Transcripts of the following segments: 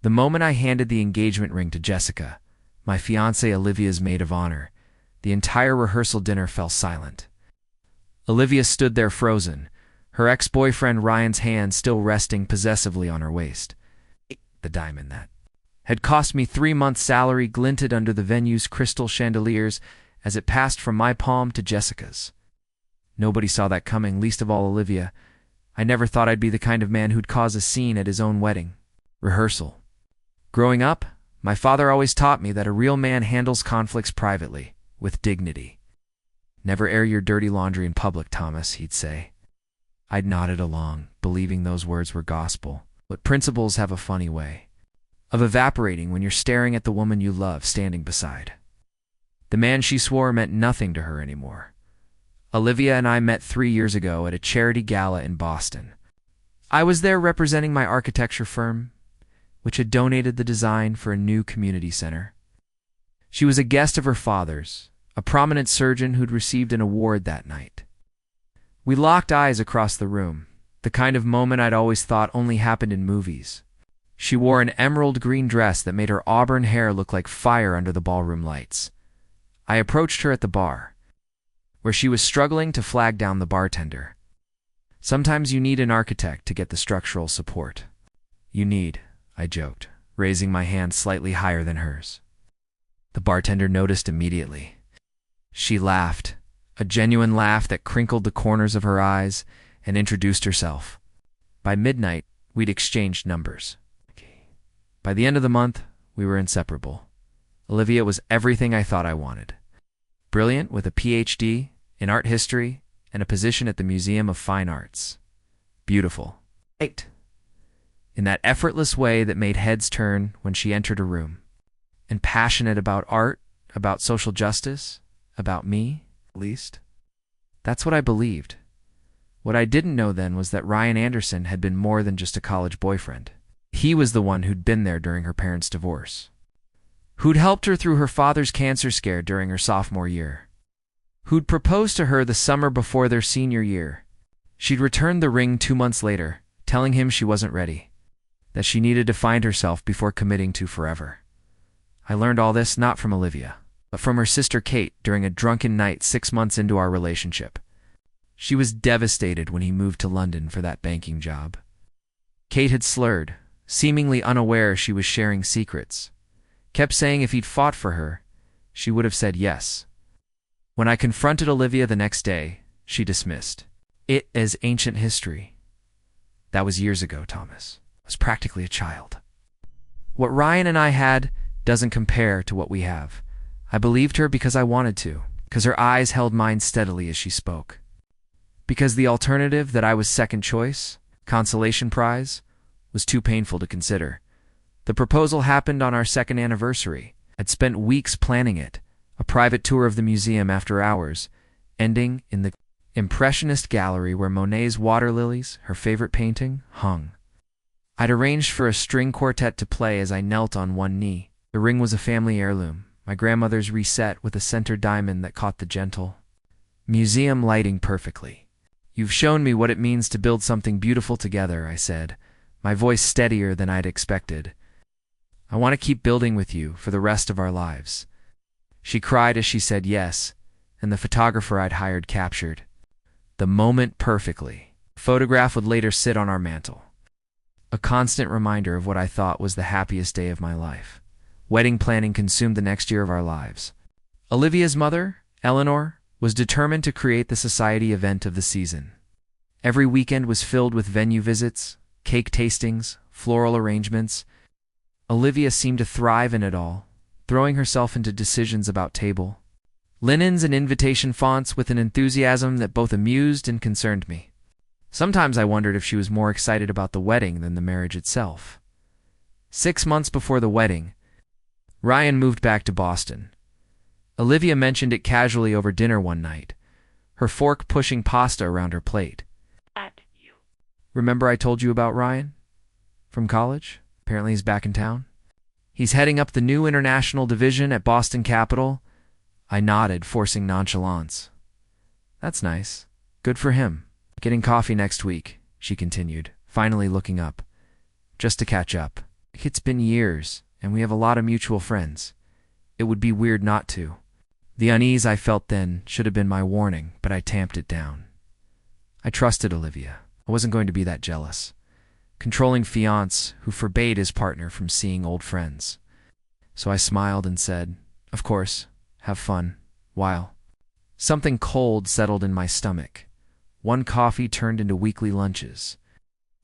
The moment I handed the engagement ring to Jessica, my fiancée Olivia's maid of honor, the entire rehearsal dinner fell silent. Olivia stood there frozen, her ex-boyfriend Ryan's hand still resting possessively on her waist. The diamond that had cost me 3 months' salary glinted under the venue's crystal chandeliers as it passed from my palm to Jessica's. Nobody saw that coming, least of all Olivia. I never thought I'd be the kind of man who'd cause a scene at his own wedding. Rehearsal. Growing up, my father always taught me that a real man handles conflicts privately, with dignity. "Never air your dirty laundry in public, Thomas," he'd say. I'd nodded along, believing those words were gospel. But principles have a funny way of evaporating when you're staring at the woman you love standing beside. The man she swore meant nothing to her anymore. Olivia and I met 3 years ago at a charity gala in Boston. I was there representing my architecture firm, which had donated the design for a new community center. She was a guest of her father's, a prominent surgeon who'd received an award that night. We locked eyes across the room, the kind of moment I'd always thought only happened in movies. She wore an emerald green dress that made her auburn hair look like fire under the ballroom lights. I approached her at the bar, where she was struggling to flag down the bartender. Sometimes you need an architect to get the structural support. "You need," I joked, raising my hand slightly higher than hers. The bartender noticed immediately. She laughed, a genuine laugh that crinkled the corners of her eyes, and introduced herself. By midnight, we'd exchanged numbers. By the end of the month, we were inseparable. Olivia was everything I thought I wanted. Brilliant, with a PhD in art history and a position at the Museum of Fine Arts. Beautiful. Right. In that effortless way that made heads turn when she entered a room. And passionate about art, about social justice, about me, at least. That's what I believed. What I didn't know then was that Ryan Anderson had been more than just a college boyfriend. He was the one who'd been there during her parents' divorce. Who'd helped her through her father's cancer scare during her sophomore year. Who'd proposed to her the summer before their senior year. She'd returned the ring 2 months later, telling him she wasn't ready, that she needed to find herself before committing to forever. I learned all this not from Olivia, but from her sister Kate during a drunken night 6 months into our relationship. She was devastated when he moved to London for that banking job. Kate had slurred, seemingly unaware she was sharing secrets. Kept saying if he'd fought for her, she would have said yes. When I confronted Olivia the next day, she dismissed it as ancient history. That was years ago, Thomas. I was practically a child. What Ryan and I had doesn't compare to what we have. I believed her because I wanted to, because her eyes held mine steadily as she spoke. Because the alternative that I was second choice, consolation prize, was too painful to consider. The proposal happened on our 2nd anniversary. I'd spent weeks planning it, a private tour of the museum after hours, ending in the Impressionist gallery where Monet's Water Lilies, her favorite painting, hung. I'd arranged for a string quartet to play as I knelt on one knee. The ring was a family heirloom, my grandmother's reset with a center diamond that caught the gentle museum lighting perfectly. "You've shown me what it means to build something beautiful together," I said, my voice steadier than I'd expected. "I want to keep building with you for the rest of our lives." She cried as she said yes, and the photographer I'd hired captured the moment perfectly. The photograph would later sit on our mantel, a constant reminder of what I thought was the happiest day of my life. Wedding planning consumed the next year of our lives. Olivia's mother, Eleanor, was determined to create the society event of the season. Every weekend was filled with venue visits, cake tastings, floral arrangements. Olivia seemed to thrive in it all, throwing herself into decisions about table, linens and invitation fonts with an enthusiasm that both amused and concerned me. Sometimes I wondered if she was more excited about the wedding than the marriage itself. 6 months before the wedding, Ryan moved back to Boston. Olivia mentioned it casually over dinner one night, her fork pushing pasta around her plate. "Remember I told you about Ryan? From college? Apparently he's back in town. He's heading up the new international division at Boston Capital." I nodded, forcing nonchalance. "That's nice. Good for him. Getting coffee next week," she continued, finally looking up. "Just to catch up." It's been years, and we have a lot of mutual friends. It would be weird not to. The unease I felt then should have been my warning, but I tamped it down. I trusted Olivia. I wasn't going to be that jealous. Controlling fiancé who forbade his partner from seeing old friends. So I smiled and said, "Of course, have fun, while." Something cold settled in my stomach. One coffee turned into weekly lunches.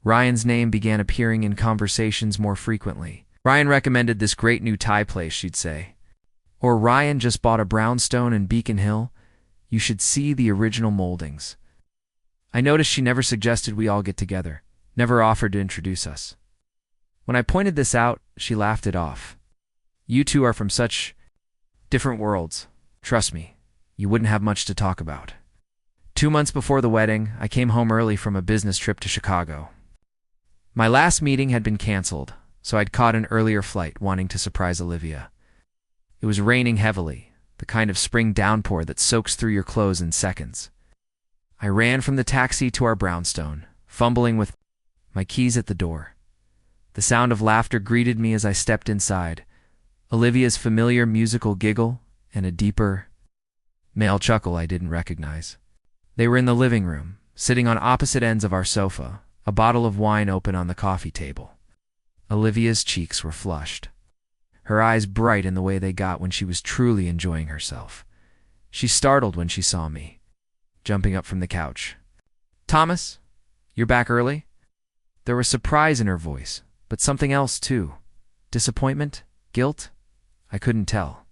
Ryan's name began appearing in conversations more frequently. Ryan recommended this great new Thai place, she'd say. Or Ryan just bought a brownstone in Beacon Hill. You should see the original moldings. I noticed she never suggested we all get together, never offered to introduce us. When I pointed this out, she laughed it off. You two are from such different worlds. Trust me, you wouldn't have much to talk about. 2 months before the wedding, I came home early from a business trip to Chicago. My last meeting had been canceled, so I'd caught an earlier flight, wanting to surprise Olivia. It was raining heavily, the kind of spring downpour that soaks through your clothes in seconds. I ran from the taxi to our brownstone, fumbling with my keys at the door. The sound of laughter greeted me as I stepped inside. Olivia's familiar musical giggle and a deeper, male chuckle I didn't recognize. They were in the living room, sitting on opposite ends of our sofa, a bottle of wine open on the coffee table. Olivia's cheeks were flushed, her eyes bright in the way they got when she was truly enjoying herself. She startled when she saw me, jumping up from the couch. "Thomas, you're back early?" There was surprise in her voice, but something else too. Disappointment? Guilt? I couldn't tell.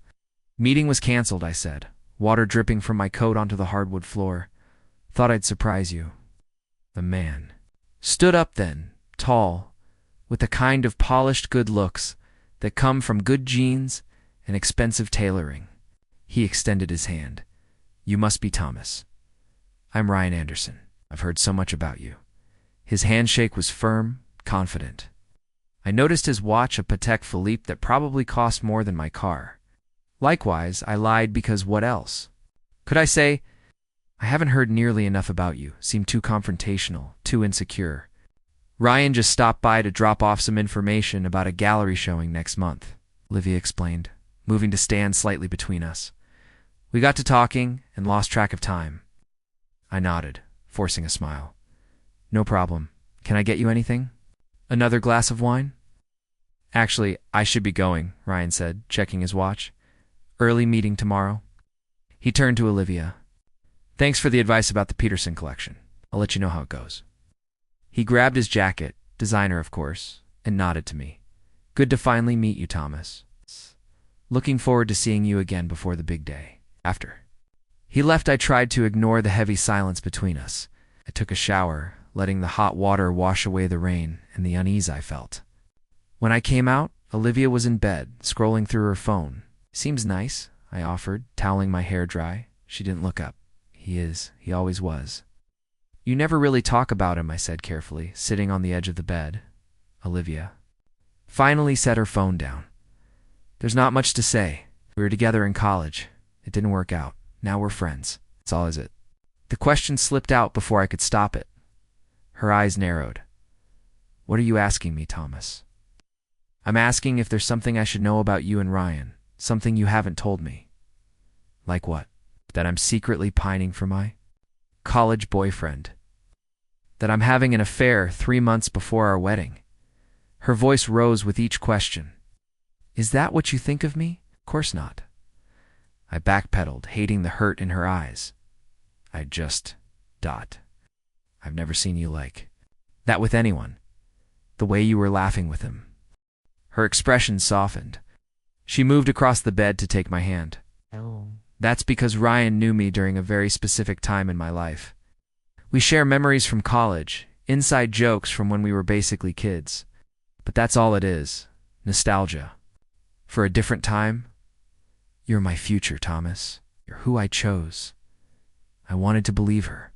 "Meeting was canceled," I said, water dripping from my coat onto the hardwood floor. "Thought I'd surprise you." The man stood up then, tall, with the kind of polished good looks that come from good genes and expensive tailoring. He extended his hand. "You must be Thomas. I'm Ryan Anderson. I've heard so much about you." His handshake was firm, confident. I noticed his watch, a Patek Philippe that probably cost more than my car. Likewise, I lied because what else? Could I say, "I haven't heard nearly enough about you," seemed too confrontational, too insecure. "Ryan just stopped by to drop off some information about a gallery showing next month," Olivia explained, moving to stand slightly between us. We got to talking and lost track of time. I nodded, forcing a smile. "No problem. Can I get you anything? Another glass of wine?" "Actually, I should be going," Ryan said, checking his watch. "Early meeting tomorrow." He turned to Olivia. "Thanks for the advice about the Peterson collection. I'll let you know how it goes." He grabbed his jacket, designer of course, and nodded to me. "Good to finally meet you, Thomas. Looking forward to seeing you again before the big day." After he left, I tried to ignore the heavy silence between us. I took a shower, letting the hot water wash away the rain and the unease I felt. When I came out, Olivia was in bed, scrolling through her phone. "Seems nice," I offered, toweling my hair dry. She didn't look up. "He is. He always was." "You never really talk about him," I said carefully, sitting on the edge of the bed. Olivia finally set her phone down. "There's not much to say. We were together in college. It didn't work out. Now we're friends. That's all, is it?" The question slipped out before I could stop it. Her eyes narrowed. "What are you asking me, Thomas?" "I'm asking if there's something I should know about you and Ryan, something you haven't told me." "Like what?" "That I'm secretly pining for my college boyfriend. That I'm having an affair 3 months before our wedding." Her voice rose with each question. "Is that what you think of me?" "Of course not." I backpedaled, hating the hurt in her eyes. "I just... I've never seen you like that with anyone. The way you were laughing with him." Her expression softened. She moved across the bed to take my hand. Oh. "That's because Ryan knew me during a very specific time in my life. We share memories from college, inside jokes from when we were basically kids. But that's all it is. Nostalgia. For a different time. You're my future, Thomas. You're who I chose." I wanted to believe her.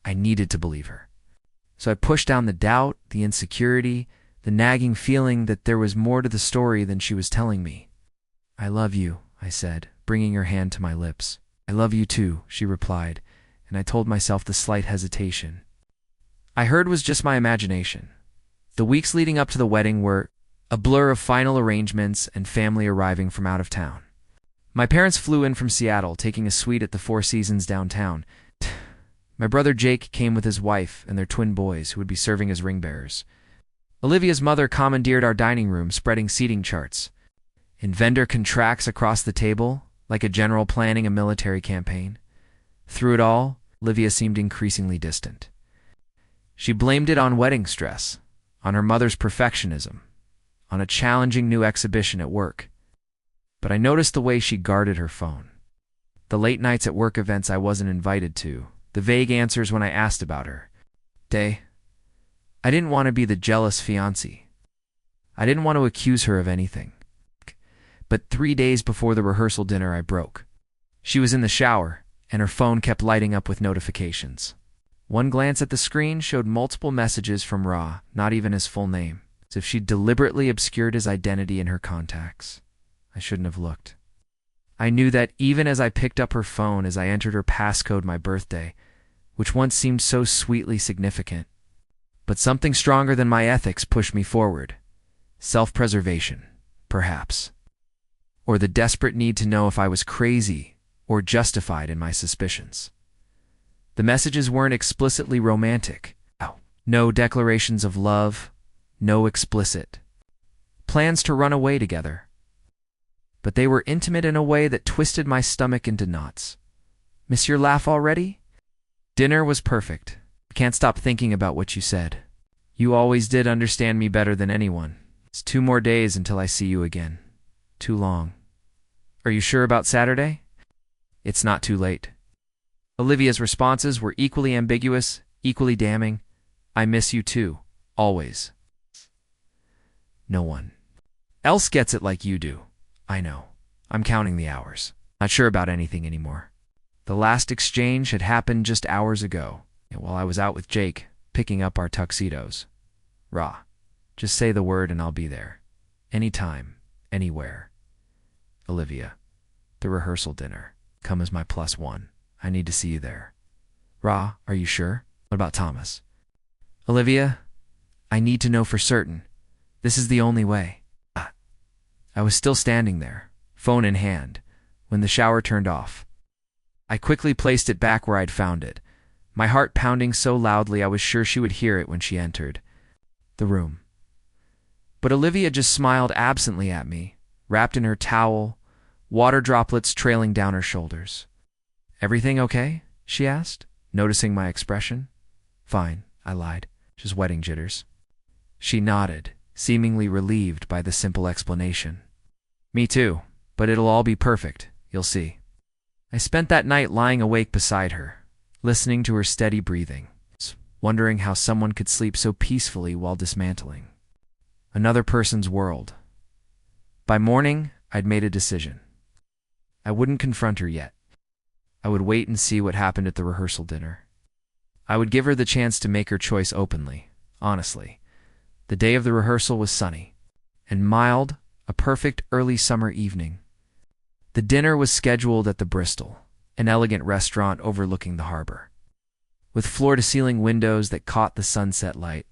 I needed to believe her. So I pushed down the doubt, the insecurity, the nagging feeling that there was more to the story than she was telling me. "I love you," I said, bringing her hand to my lips. "I love you too," she replied, and I told myself the slight hesitation I heard was just my imagination. The weeks leading up to the wedding were a blur of final arrangements and family arriving from out of town. My parents flew in from Seattle, taking a suite at the Four Seasons downtown. My brother Jake came with his wife and their twin boys, who would be serving as ring bearers. Olivia's mother commandeered our dining room, spreading seating charts and vendor contracts across the table, like a general planning a military campaign. Through it all, Olivia seemed increasingly distant. She blamed it on wedding stress, on her mother's perfectionism, on a challenging new exhibition at work. But I noticed the way she guarded her phone. The late nights at work events I wasn't invited to, the vague answers when I asked about her. I didn't want to be the jealous fiancée. I didn't want to accuse her of anything. But 3 days before the rehearsal dinner, I broke. She was in the shower, and her phone kept lighting up with notifications. One glance at the screen showed multiple messages from Ra, not even his full name, as if she'd deliberately obscured his identity in her contacts. I shouldn't have looked. I knew that even as I picked up her phone as I entered her passcode, my birthday, which once seemed so sweetly significant. But something stronger than my ethics pushed me forward. Self-preservation, perhaps. Or the desperate need to know if I was crazy or justified in my suspicions. The messages weren't explicitly romantic. No declarations of love, no explicit plans to run away together. But they were intimate in a way that twisted my stomach into knots. Miss your laugh already? Dinner was perfect. Can't stop thinking about what you said. You always did understand me better than anyone. It's 2 more days until I see you again. Too long. Are you sure about Saturday? It's not too late. Olivia's responses were equally ambiguous, equally damning. I miss you too, always. No one else gets it like you do. I know. I'm counting the hours. Not sure about anything anymore. The last exchange had happened just hours ago, while I was out with Jake, picking up our tuxedos. Ra, just say the word and I'll be there. Anytime, anywhere. Olivia, the rehearsal dinner. Come as my +1. I need to see you there. Ra, are you sure? What about Thomas? Olivia, I need to know for certain. This is the only way. I was still standing there, phone in hand, when the shower turned off. I quickly placed it back where I'd found it, my heart pounding so loudly I was sure she would hear it when she entered the room. But Olivia just smiled absently at me, wrapped in her towel, water droplets trailing down her shoulders. Everything okay? She asked, noticing my expression. Fine, I lied. Just wedding jitters. She nodded, seemingly relieved by the simple explanation. Me too, but it'll all be perfect, you'll see. I spent that night lying awake beside her, listening to her steady breathing, wondering how someone could sleep so peacefully while dismantling another person's world. By morning, I'd made a decision. I wouldn't confront her yet. I would wait and see what happened at the rehearsal dinner. I would give her the chance to make her choice openly, honestly. The day of the rehearsal was sunny and mild, a perfect early summer evening. The dinner was scheduled at the Bristol, an elegant restaurant overlooking the harbor, with floor-to-ceiling windows that caught the sunset light.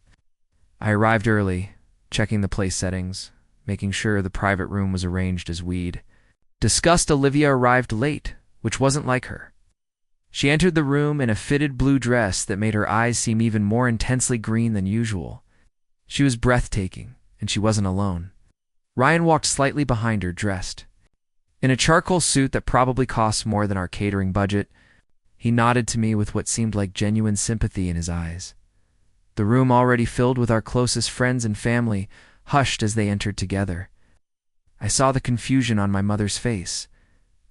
I arrived early, checking the place settings, making sure the private room was arranged as we'd discussed. Olivia arrived late, which wasn't like her. She entered the room in a fitted blue dress that made her eyes seem even more intensely green than usual. She was breathtaking, and she wasn't alone. Ryan walked slightly behind her, dressed in a charcoal suit that probably cost more than our catering budget. He nodded to me with what seemed like genuine sympathy in his eyes. The room, already filled with our closest friends and family, hushed as they entered together. I saw the confusion on my mother's face,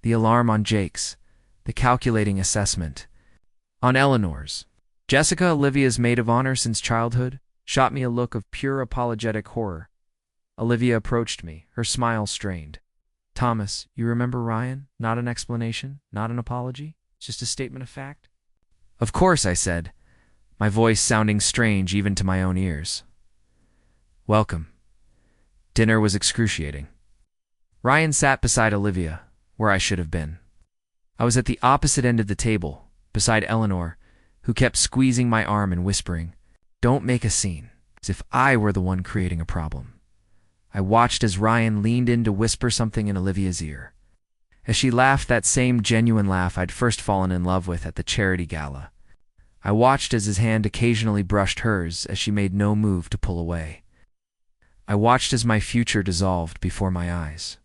the alarm on Jake's, the calculating assessment on Eleanor's. Jessica, Olivia's maid of honor since childhood, shot me a look of pure apologetic horror. Olivia approached me, her smile strained. Thomas, you remember Ryan? Not an explanation, not an apology, just a statement of fact? Of course, I said, my voice sounding strange even to my own ears. Welcome. Dinner was excruciating. Ryan sat beside Olivia, where I should have been. I was at the opposite end of the table, beside Eleanor, who kept squeezing my arm and whispering, "Don't make a scene," as if I were the one creating a problem. I watched as Ryan leaned in to whisper something in Olivia's ear. As she laughed that same genuine laugh I'd first fallen in love with at the charity gala. I watched as his hand occasionally brushed hers as she made no move to pull away. I watched as my future dissolved before my eyes.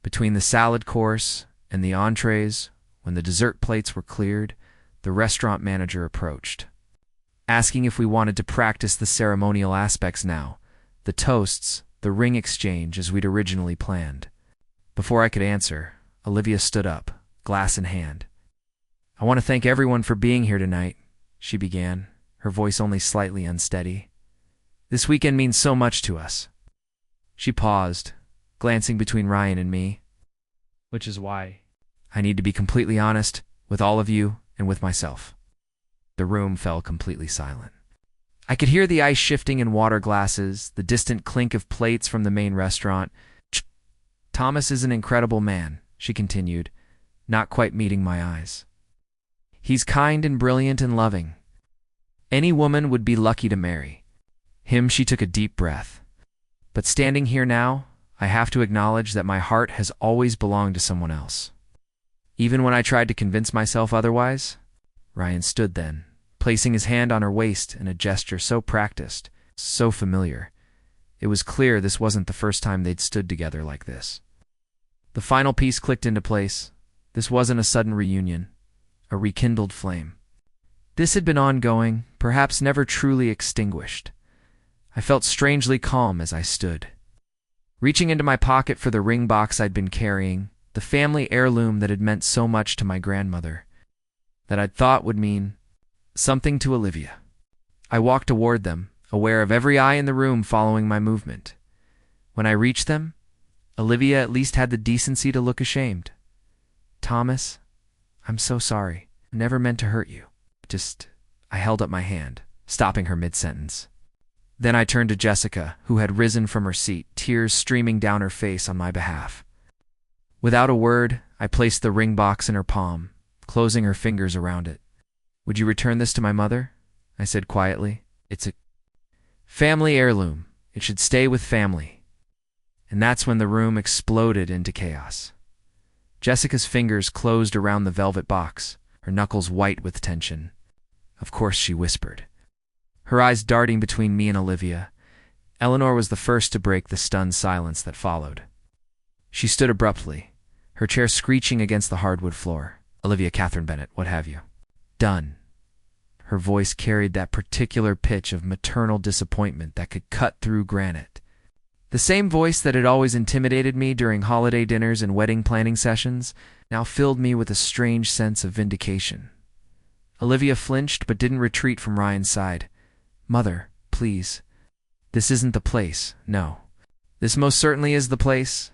Between the salad course and the entrees, when the dessert plates were cleared, the restaurant manager approached, asking if we wanted to practice the ceremonial aspects now, the toasts, the ring exchange as we'd originally planned. Before I could answer, Olivia stood up, glass in hand. "I want to thank everyone for being here tonight," she began, her voice only slightly unsteady. "This weekend means so much to us." She paused, glancing between Ryan and me. "Which is why I need to be completely honest with all of you and with myself." The room fell completely silent. I could hear the ice shifting in water glasses, the distant clink of plates from the main restaurant. "Thomas is an incredible man," she continued, not quite meeting my eyes. "He's kind and brilliant and loving. Any woman would be lucky to marry him." She took a deep breath. "But standing here now, I have to acknowledge that my heart has always belonged to someone else. Even when I tried to convince myself otherwise." Ryan stood then, placing his hand on her waist in a gesture so practiced, so familiar. It was clear this wasn't the first time they'd stood together like this. The final piece clicked into place. This wasn't a sudden reunion, a rekindled flame. This had been ongoing, perhaps never truly extinguished. I felt strangely calm as I stood, reaching into my pocket for the ring box I'd been carrying, the family heirloom that had meant so much to my grandmother, that I'd thought would mean something to Olivia. I walked toward them, aware of every eye in the room following my movement. When I reached them, Olivia at least had the decency to look ashamed. "Thomas, I'm so sorry. I never meant to hurt you. I held up my hand, stopping her mid-sentence. Then I turned to Jessica, who had risen from her seat, tears streaming down her face on my behalf. Without a word, I placed the ring box in her palm, closing her fingers around it. "Would you return this to my mother?" I said quietly. "It's a family heirloom. It should stay with family." And that's when the room exploded into chaos. Jessica's fingers closed around the velvet box, her knuckles white with tension. "Of course," she whispered, her eyes darting between me and Olivia. Eleanor was the first to break the stunned silence that followed. She stood abruptly, her chair screeching against the hardwood floor. "Olivia Catherine Bennett, what have you done?" Her voice carried that particular pitch of maternal disappointment that could cut through granite. The same voice that had always intimidated me during holiday dinners and wedding planning sessions now filled me with a strange sense of vindication. Olivia flinched but didn't retreat from Ryan's side. "Mother, please. This isn't the place, no." "This most certainly is the place,"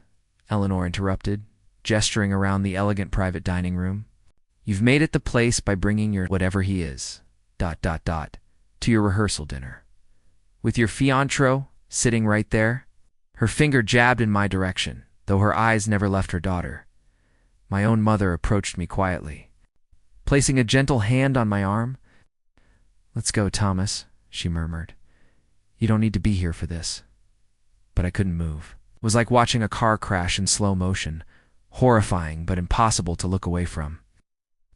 Eleanor interrupted, gesturing around the elegant private dining room. "You've made it the place by bringing your whatever he is, to your rehearsal dinner. With your fiancé sitting right there." Her finger jabbed in my direction, though her eyes never left her daughter. My own mother approached me quietly, placing a gentle hand on my arm. "Let's go, Thomas," she murmured. "You don't need to be here for this." But I couldn't move. It was like watching a car crash in slow motion, horrifying but impossible to look away from.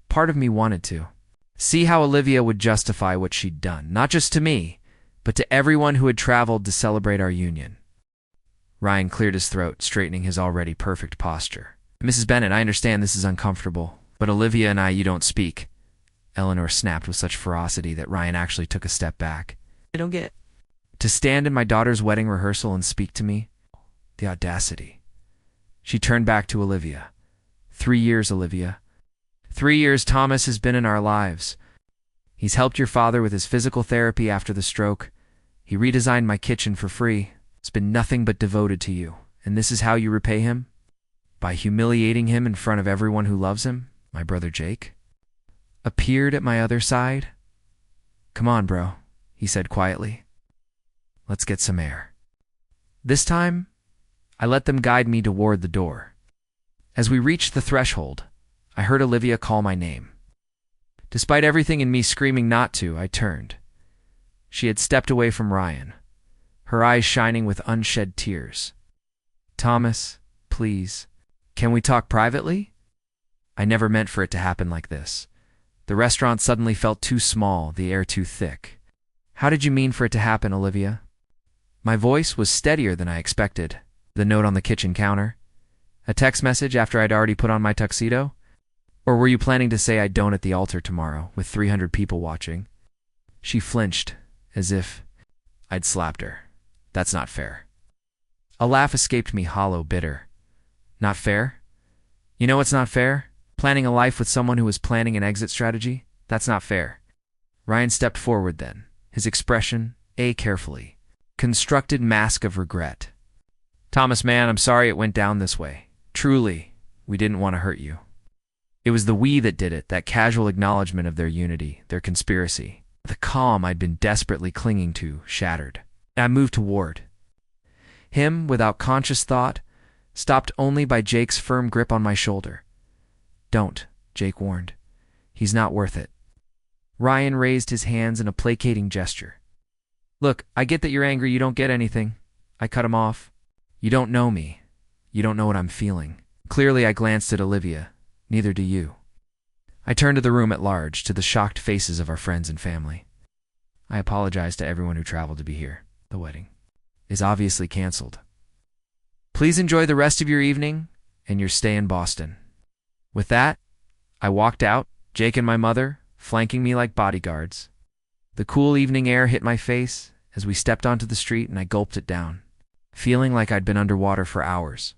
Part of me wanted to see how Olivia would justify what she'd done, not just to me, but to everyone who had traveled to celebrate our union. Ryan cleared his throat, straightening his already perfect posture. "Mrs. Bennett, I understand this is uncomfortable, but Olivia and you don't speak." Eleanor snapped with such ferocity that Ryan actually took a step back. "I don't get to stand in my daughter's wedding rehearsal and speak to me? The audacity." She turned back to Olivia. 3 years, Olivia. 3 years Thomas has been in our lives. He's helped your father with his physical therapy after the stroke. He redesigned my kitchen for free. It's been nothing but devoted to you. And this is how you repay him? By humiliating him in front of everyone who loves him? My brother Jake appeared at my other side. "Come on, bro," he said quietly. "Let's get some air." This time, I let them guide me toward the door. As we reached the threshold, I heard Olivia call my name. Despite everything in me screaming not to, I turned. She had stepped away from Ryan, her eyes shining with unshed tears. Thomas, please. Can we talk privately? I never meant for it to happen like this. The restaurant suddenly felt too small, the air too thick. How did you mean for it to happen, Olivia? My voice was steadier than I expected. The note on the kitchen counter? A text message after I'd already put on my tuxedo? Or were you planning to say I don't at the altar tomorrow, with 300 people watching? She flinched, as if I'd slapped her. That's not fair. A laugh escaped me, hollow, bitter. Not fair? You know what's not fair? Planning a life with someone who was planning an exit strategy? That's not fair. Ryan stepped forward then, his expression, carefully constructed mask of regret. Thomas, man, I'm sorry it went down this way. Truly, we didn't want to hurt you. It was the we that did it, that casual acknowledgement of their unity, their conspiracy. The calm I'd been desperately clinging to shattered. I moved toward him without conscious thought, stopped only by Jake's firm grip on my shoulder. Don't, Jake warned. He's not worth it. Ryan raised his hands in a placating gesture. Look, I get that you're angry you don't get anything. I cut him off. You don't know me. You don't know what I'm feeling. Clearly I glanced at Olivia. Neither do you. I turned to the room at large, to the shocked faces of our friends and family. I apologize to everyone who traveled to be here. The wedding is obviously canceled. Please enjoy the rest of your evening and your stay in Boston. With that, I walked out, Jake and my mother flanking me like bodyguards. The cool evening air hit my face as we stepped onto the street and I gulped it down, feeling like I'd been underwater for hours.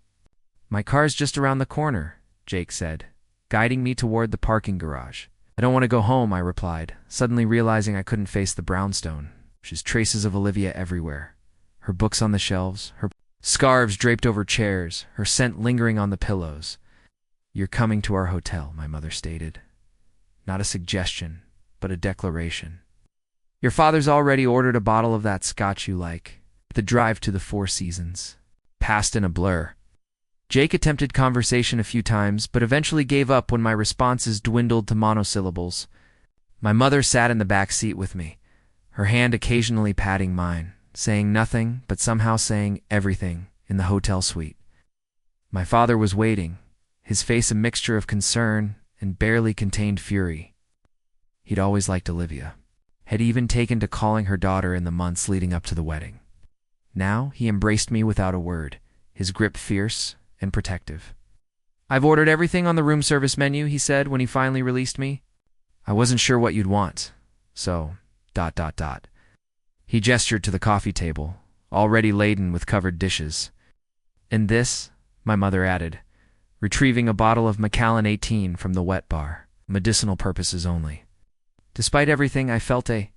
My car's just around the corner, Jake said, guiding me toward the parking garage. I don't want to go home, I replied, suddenly realizing I couldn't face the brownstone. There's traces of Olivia everywhere. Her books on the shelves, her scarves draped over chairs, her scent lingering on the pillows. You're coming to our hotel, my mother stated. Not a suggestion, but a declaration. Your father's already ordered a bottle of that scotch you like. The drive to the Four Seasons passed in a blur. Jake attempted conversation a few times, but eventually gave up when my responses dwindled to monosyllables. My mother sat in the back seat with me, her hand occasionally patting mine, saying nothing but somehow saying everything in the hotel suite. My father was waiting, his face a mixture of concern and barely contained fury. He'd always liked Olivia, had even taken to calling her daughter in the months leading up to the wedding. Now he embraced me without a word, his grip fierce and protective. I've ordered everything on the room service menu, he said when he finally released me. I wasn't sure what you'd want, so ... He gestured to the coffee table, already laden with covered dishes. And this, my mother added, retrieving a bottle of Macallan 18 from the wet bar, medicinal purposes only. Despite everything, I felt a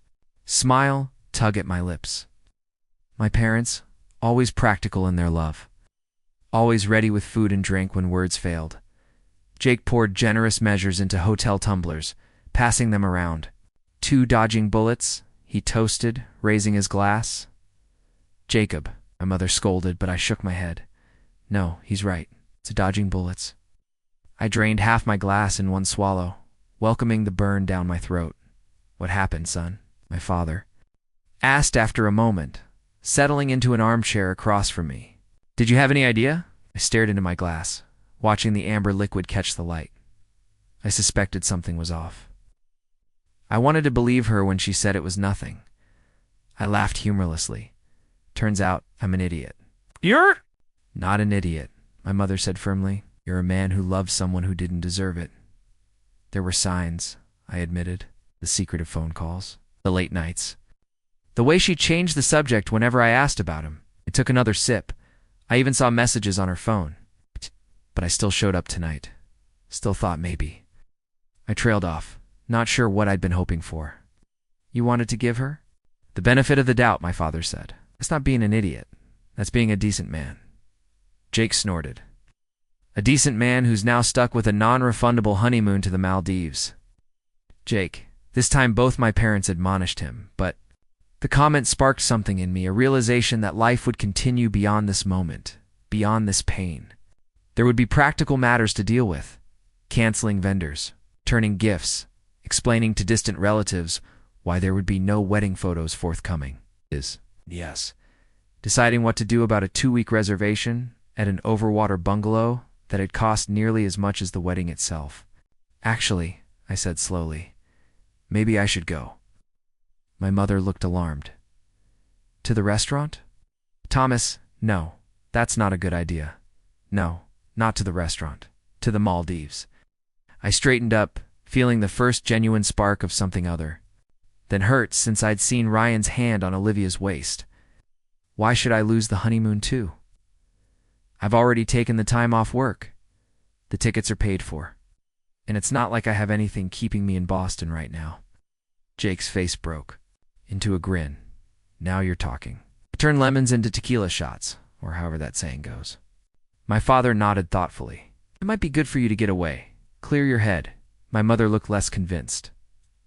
smile tug at my lips. My parents, always practical in their love, always ready with food and drink when words failed. Jake poured generous measures into hotel tumblers, passing them around. 2 dodging bullets, he toasted, raising his glass. Jacob, my mother scolded, but I shook my head. No, he's right. It's dodging bullets. I drained half my glass in one swallow, welcoming the burn down my throat. What happened, son? My father asked after a moment, settling into an armchair across from me. Did you have any idea? I stared into my glass, watching the amber liquid catch the light. I suspected something was off. I wanted to believe her when she said it was nothing. I laughed humorlessly. Turns out I'm an idiot. You're not an idiot, my mother said firmly. You're a man who loved someone who didn't deserve it. There were signs, I admitted. The secretive phone calls, the late nights. The way she changed the subject whenever I asked about him. I took another sip. I even saw messages on her phone. But I still showed up tonight. Still thought maybe. I trailed off, not sure what I'd been hoping for. You wanted to give her the benefit of the doubt, my father said. That's not being an idiot. That's being a decent man. Jake snorted. A decent man who's now stuck with a non-refundable honeymoon to the Maldives. Jake, this time both my parents admonished him, but the comment sparked something in me, a realization that life would continue beyond this moment, beyond this pain. There would be practical matters to deal with. Canceling vendors, turning gifts, explaining to distant relatives why there would be no wedding photos forthcoming. Yes. Deciding what to do about a 2-week reservation at an overwater bungalow that had cost nearly as much as the wedding itself. Actually, I said slowly, maybe I should go. My mother looked alarmed. To the restaurant? Thomas, no, that's not a good idea. No, not to the restaurant. To the Maldives. I straightened up, feeling the first genuine spark of something other. Then hurt since I'd seen Ryan's hand on Olivia's waist. Why should I lose the honeymoon too? I've already taken the time off work. The tickets are paid for. And it's not like I have anything keeping me in Boston right now. Jake's face broke into a grin. Now you're talking. Turn lemons into tequila shots, or however that saying goes. My father nodded thoughtfully. It might be good for you to get away. Clear your head. My mother looked less convinced.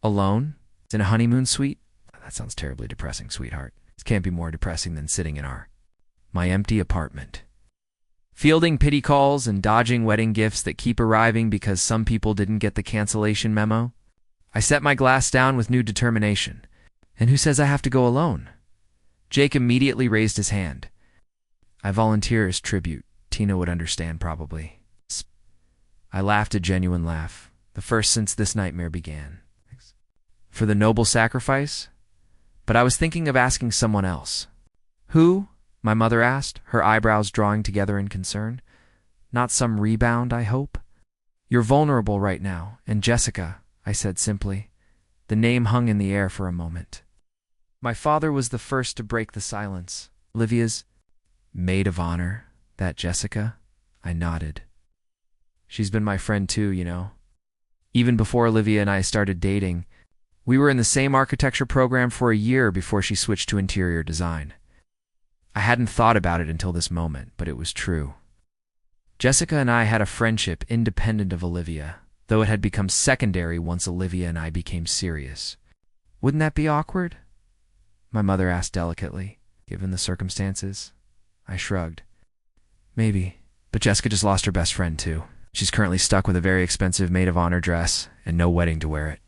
Alone? In a honeymoon suite? That sounds terribly depressing, sweetheart. This can't be more depressing than sitting in my empty apartment. Fielding pity calls and dodging wedding gifts that keep arriving because some people didn't get the cancellation memo. I set my glass down with new determination. And who says I have to go alone? Jake immediately raised his hand. I volunteer as tribute. Tina would understand probably. I laughed a genuine laugh, the first since this nightmare began. For the noble sacrifice? But I was thinking of asking someone else. Who? My mother asked, her eyebrows drawing together in concern. Not some rebound, I hope? You're vulnerable right now, and Jessica, I said simply. The name hung in the air for a moment. My father was the first to break the silence. Olivia's maid of honor, that Jessica? I nodded. She's been my friend too, you know. Even before Olivia and I started dating, we were in the same architecture program for a year before she switched to interior design. I hadn't thought about it until this moment, but it was true. Jessica and I had a friendship independent of Olivia, though it had become secondary once Olivia and I became serious. Wouldn't that be awkward? My mother asked delicately, given the circumstances. I shrugged. Maybe, but Jessica just lost her best friend too. She's currently stuck with a very expensive maid of honor dress and no wedding to wear it.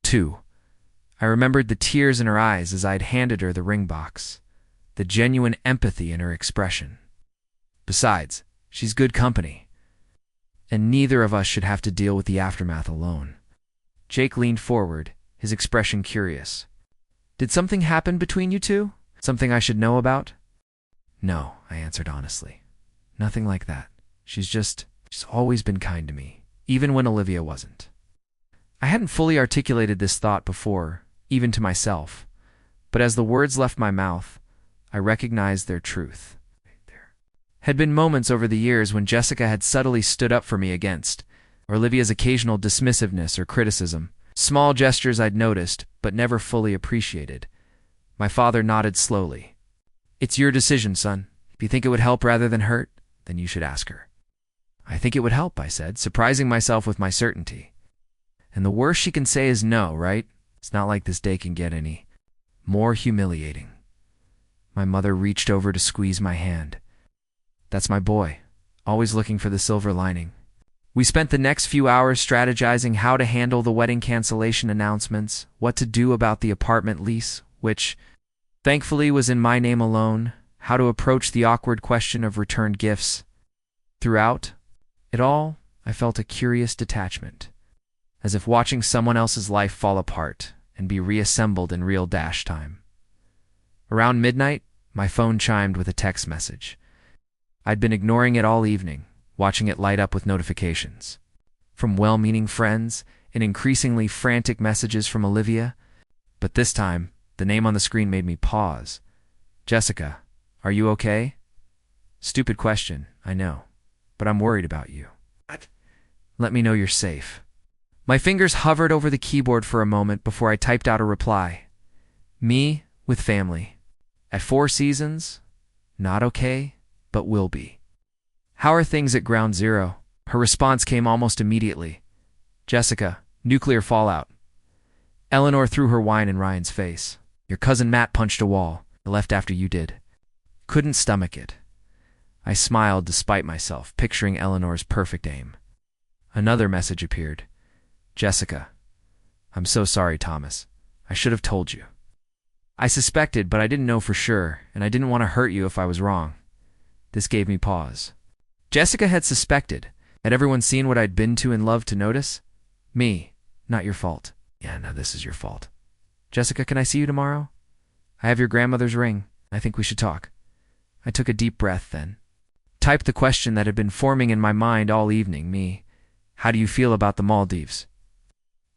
2. I remembered the tears in her eyes as I'd handed her the ring box, the genuine empathy in her expression. Besides, she's good company, and neither of us should have to deal with the aftermath alone. Jake leaned forward, his expression curious. Did something happen between you two? Something I should know about? No, I answered honestly. Nothing like that. She's always been kind to me, even when Olivia wasn't. I hadn't fully articulated this thought before, even to myself, but as the words left my mouth, I recognized their truth. There had been moments over the years when Jessica had subtly stood up for me against Olivia's occasional dismissiveness or criticism. Small gestures I'd noticed, but never fully appreciated. My father nodded slowly. It's your decision, son. If you think it would help rather than hurt, then you should ask her. I think it would help, I said, surprising myself with my certainty. And the worst she can say is no, right? It's not like this day can get any more humiliating. My mother reached over to squeeze my hand. That's my boy, always looking for the silver lining. We spent the next few hours strategizing how to handle the wedding cancellation announcements, what to do about the apartment lease, which, thankfully, was in my name alone, how to approach the awkward question of returned gifts. Throughout it all, I felt a curious detachment, as if watching someone else's life fall apart and be reassembled in real dash time. Around midnight, my phone chimed with a text message. I'd been ignoring it all evening, watching it light up with notifications. From well-meaning friends and increasingly frantic messages from Olivia. But this time, the name on the screen made me pause. Jessica, are you okay? Stupid question, I know, but I'm worried about you. What? Let me know you're safe. My fingers hovered over the keyboard for a moment before I typed out a reply. Me with family. At Four Seasons? Not okay, but will be. How are things at Ground Zero? Her response came almost immediately. Jessica, nuclear fallout. Eleanor threw her wine in Ryan's face. Your cousin Matt punched a wall. I left after you did. Couldn't stomach it. I smiled despite myself, picturing Eleanor's perfect aim. Another message appeared. Jessica, I'm so sorry, Thomas. I should have told you. I suspected, but I didn't know for sure, and I didn't want to hurt you if I was wrong. This gave me pause. Jessica had suspected. Had everyone seen what I'd been to and loved to notice? Me. Not your fault. Yeah, no, this is your fault. Jessica, can I see you tomorrow? I have your grandmother's ring. I think we should talk. I took a deep breath then. Typed the question that had been forming in my mind all evening. Me. How do you feel about the Maldives?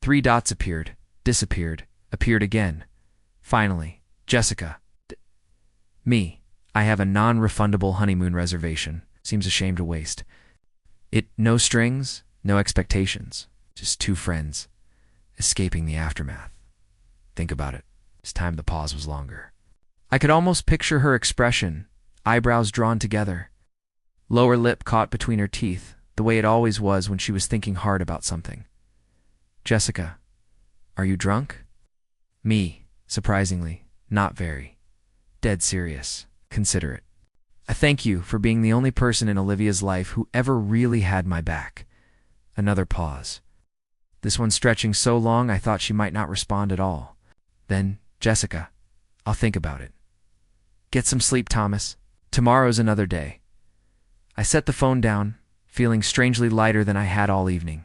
3 dots appeared, disappeared, appeared again. Finally, Jessica. Me. I have a non-refundable honeymoon reservation. Seems a shame to waste. No strings, no expectations. Just 2 friends, escaping the aftermath. Think about it. This time the pause was longer. I could almost picture her expression, eyebrows drawn together, lower lip caught between her teeth, the way it always was when she was thinking hard about something. Jessica, are you drunk? Me, surprisingly, not very. Dead serious, considerate. I thank you for being the only person in Olivia's life who ever really had my back. Another pause. This one stretching so long I thought she might not respond at all. Then, Jessica, I'll think about it. Get some sleep, Thomas. Tomorrow's another day. I set the phone down, feeling strangely lighter than I had all evening.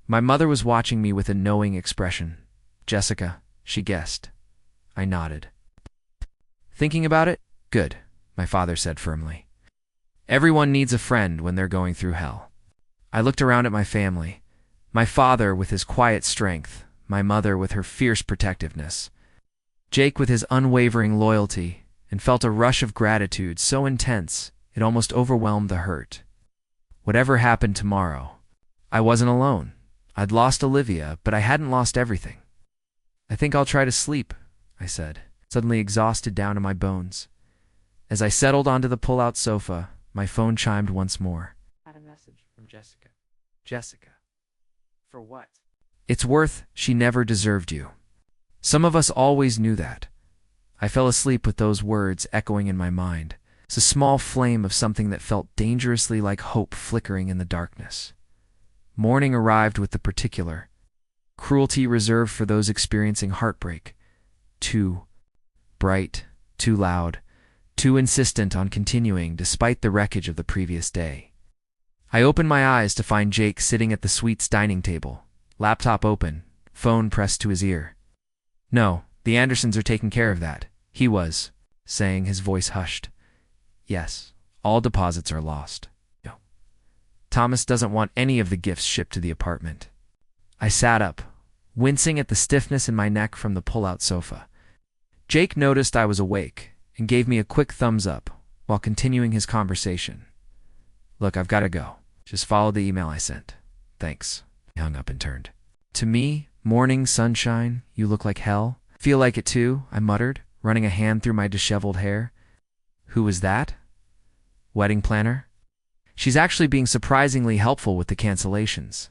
My mother was watching me with a knowing expression. Jessica, she guessed. I nodded. Thinking about it? Good, my father said firmly. Everyone needs a friend when they're going through hell. I looked around at my family. My father with his quiet strength, my mother with her fierce protectiveness, Jake with his unwavering loyalty, and felt a rush of gratitude so intense it almost overwhelmed the hurt. Whatever happened tomorrow, I wasn't alone. I'd lost Olivia, but I hadn't lost everything. I think I'll try to sleep, I said, suddenly exhausted down to my bones. As I settled onto the pull-out sofa, my phone chimed once more. I had a message from Jessica. Jessica. For what? It's worth she never deserved you. Some of us always knew that. I fell asleep with those words echoing in my mind. It's a small flame of something that felt dangerously like hope flickering in the darkness. Morning arrived with the particular. Cruelty reserved for those experiencing heartbreak. Too bright, too loud, too insistent on continuing despite the wreckage of the previous day. I opened my eyes to find Jake sitting at the suite's dining table, laptop open, phone pressed to his ear. No, the Andersons are taking care of that, he was saying, his voice hushed. Yes, all deposits are lost. No. Thomas doesn't want any of the gifts shipped to the apartment. I sat up, wincing at the stiffness in my neck from the pull-out sofa. Jake noticed I was awake and gave me a quick thumbs up while continuing his conversation. Look, I've got to go. Just follow the email I sent. Thanks. He hung up and turned. To me, morning sunshine, you look like hell. Feel like it too, I muttered, running a hand through my disheveled hair. Who was that? Wedding planner? She's actually being surprisingly helpful with the cancellations.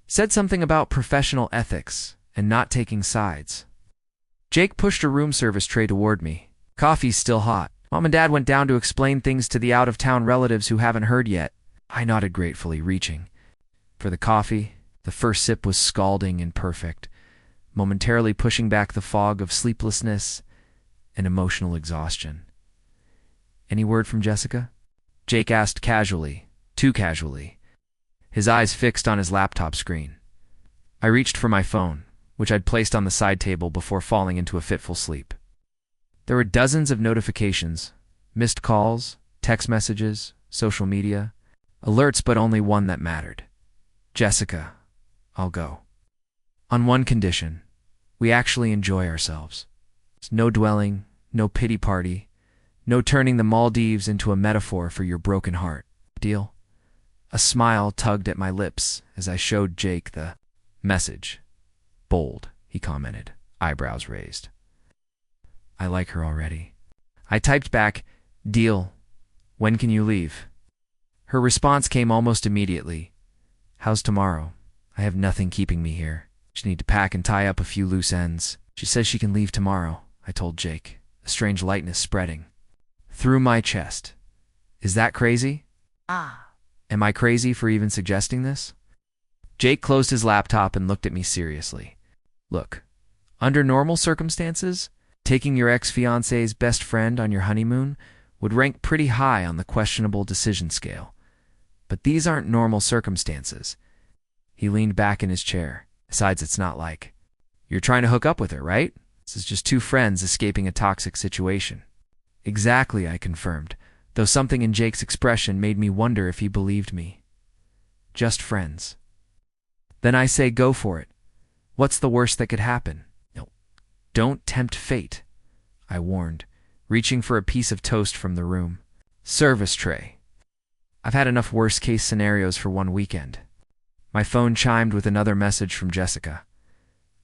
Said something about professional ethics and not taking sides. Jake pushed a room service tray toward me. Coffee's still hot. Mom and Dad went down to explain things to the out-of-town relatives who haven't heard yet. I nodded gratefully, reaching for the coffee. The first sip was scalding and perfect, momentarily pushing back the fog of sleeplessness and emotional exhaustion. Any word from Jessica? Jake asked casually, too casually, his eyes fixed on his laptop screen. I reached for my phone, which I'd placed on the side table before falling into a fitful sleep. There were dozens of notifications, missed calls, text messages, social media, alerts, but only one that mattered. Jessica, I'll go. On one condition, we actually enjoy ourselves. No dwelling, no pity party, no turning the Maldives into a metaphor for your broken heart. Deal? A smile tugged at my lips as I showed Jake the message. Bold, he commented, eyebrows raised. I like her already. I typed back, deal. When can you leave? Her response came almost immediately. How's tomorrow? I have nothing keeping me here. Just need to pack and tie up a few loose ends. She says she can leave tomorrow, I told Jake, a strange lightness spreading through my chest. Is that crazy? Am I crazy for even suggesting this? Jake closed his laptop and looked at me seriously. Look, under normal circumstances, taking your ex-fiancée's best friend on your honeymoon would rank pretty high on the questionable decision scale. But these aren't normal circumstances. He leaned back in his chair. Besides, it's not like you're trying to hook up with her, right? This is just two friends escaping a toxic situation. Exactly, I confirmed, though something in Jake's expression made me wonder if he believed me. Just friends. Then I say go for it. What's the worst that could happen? No. Don't tempt fate, I warned, reaching for a piece of toast from the room. Service tray. I've had enough worst-case scenarios for one weekend. My phone chimed with another message from Jessica.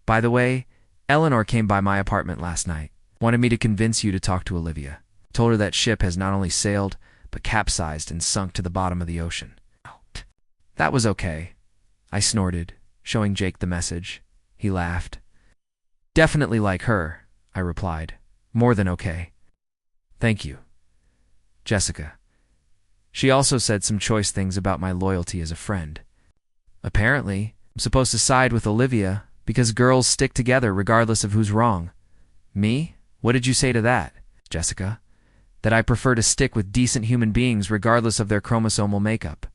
By the way, Eleanor came by my apartment last night. Wanted me to convince you to talk to Olivia. Told her that ship has not only sailed, but capsized and sunk to the bottom of the ocean. That was okay, I snorted, showing Jake the message. He laughed. Definitely like her, I replied. More than okay. Thank you. Jessica. She also said some choice things about my loyalty as a friend. Apparently, I'm supposed to side with Olivia because girls stick together regardless of who's wrong. Me? What did you say to that, Jessica? That I prefer to stick with decent human beings regardless of their chromosomal makeup.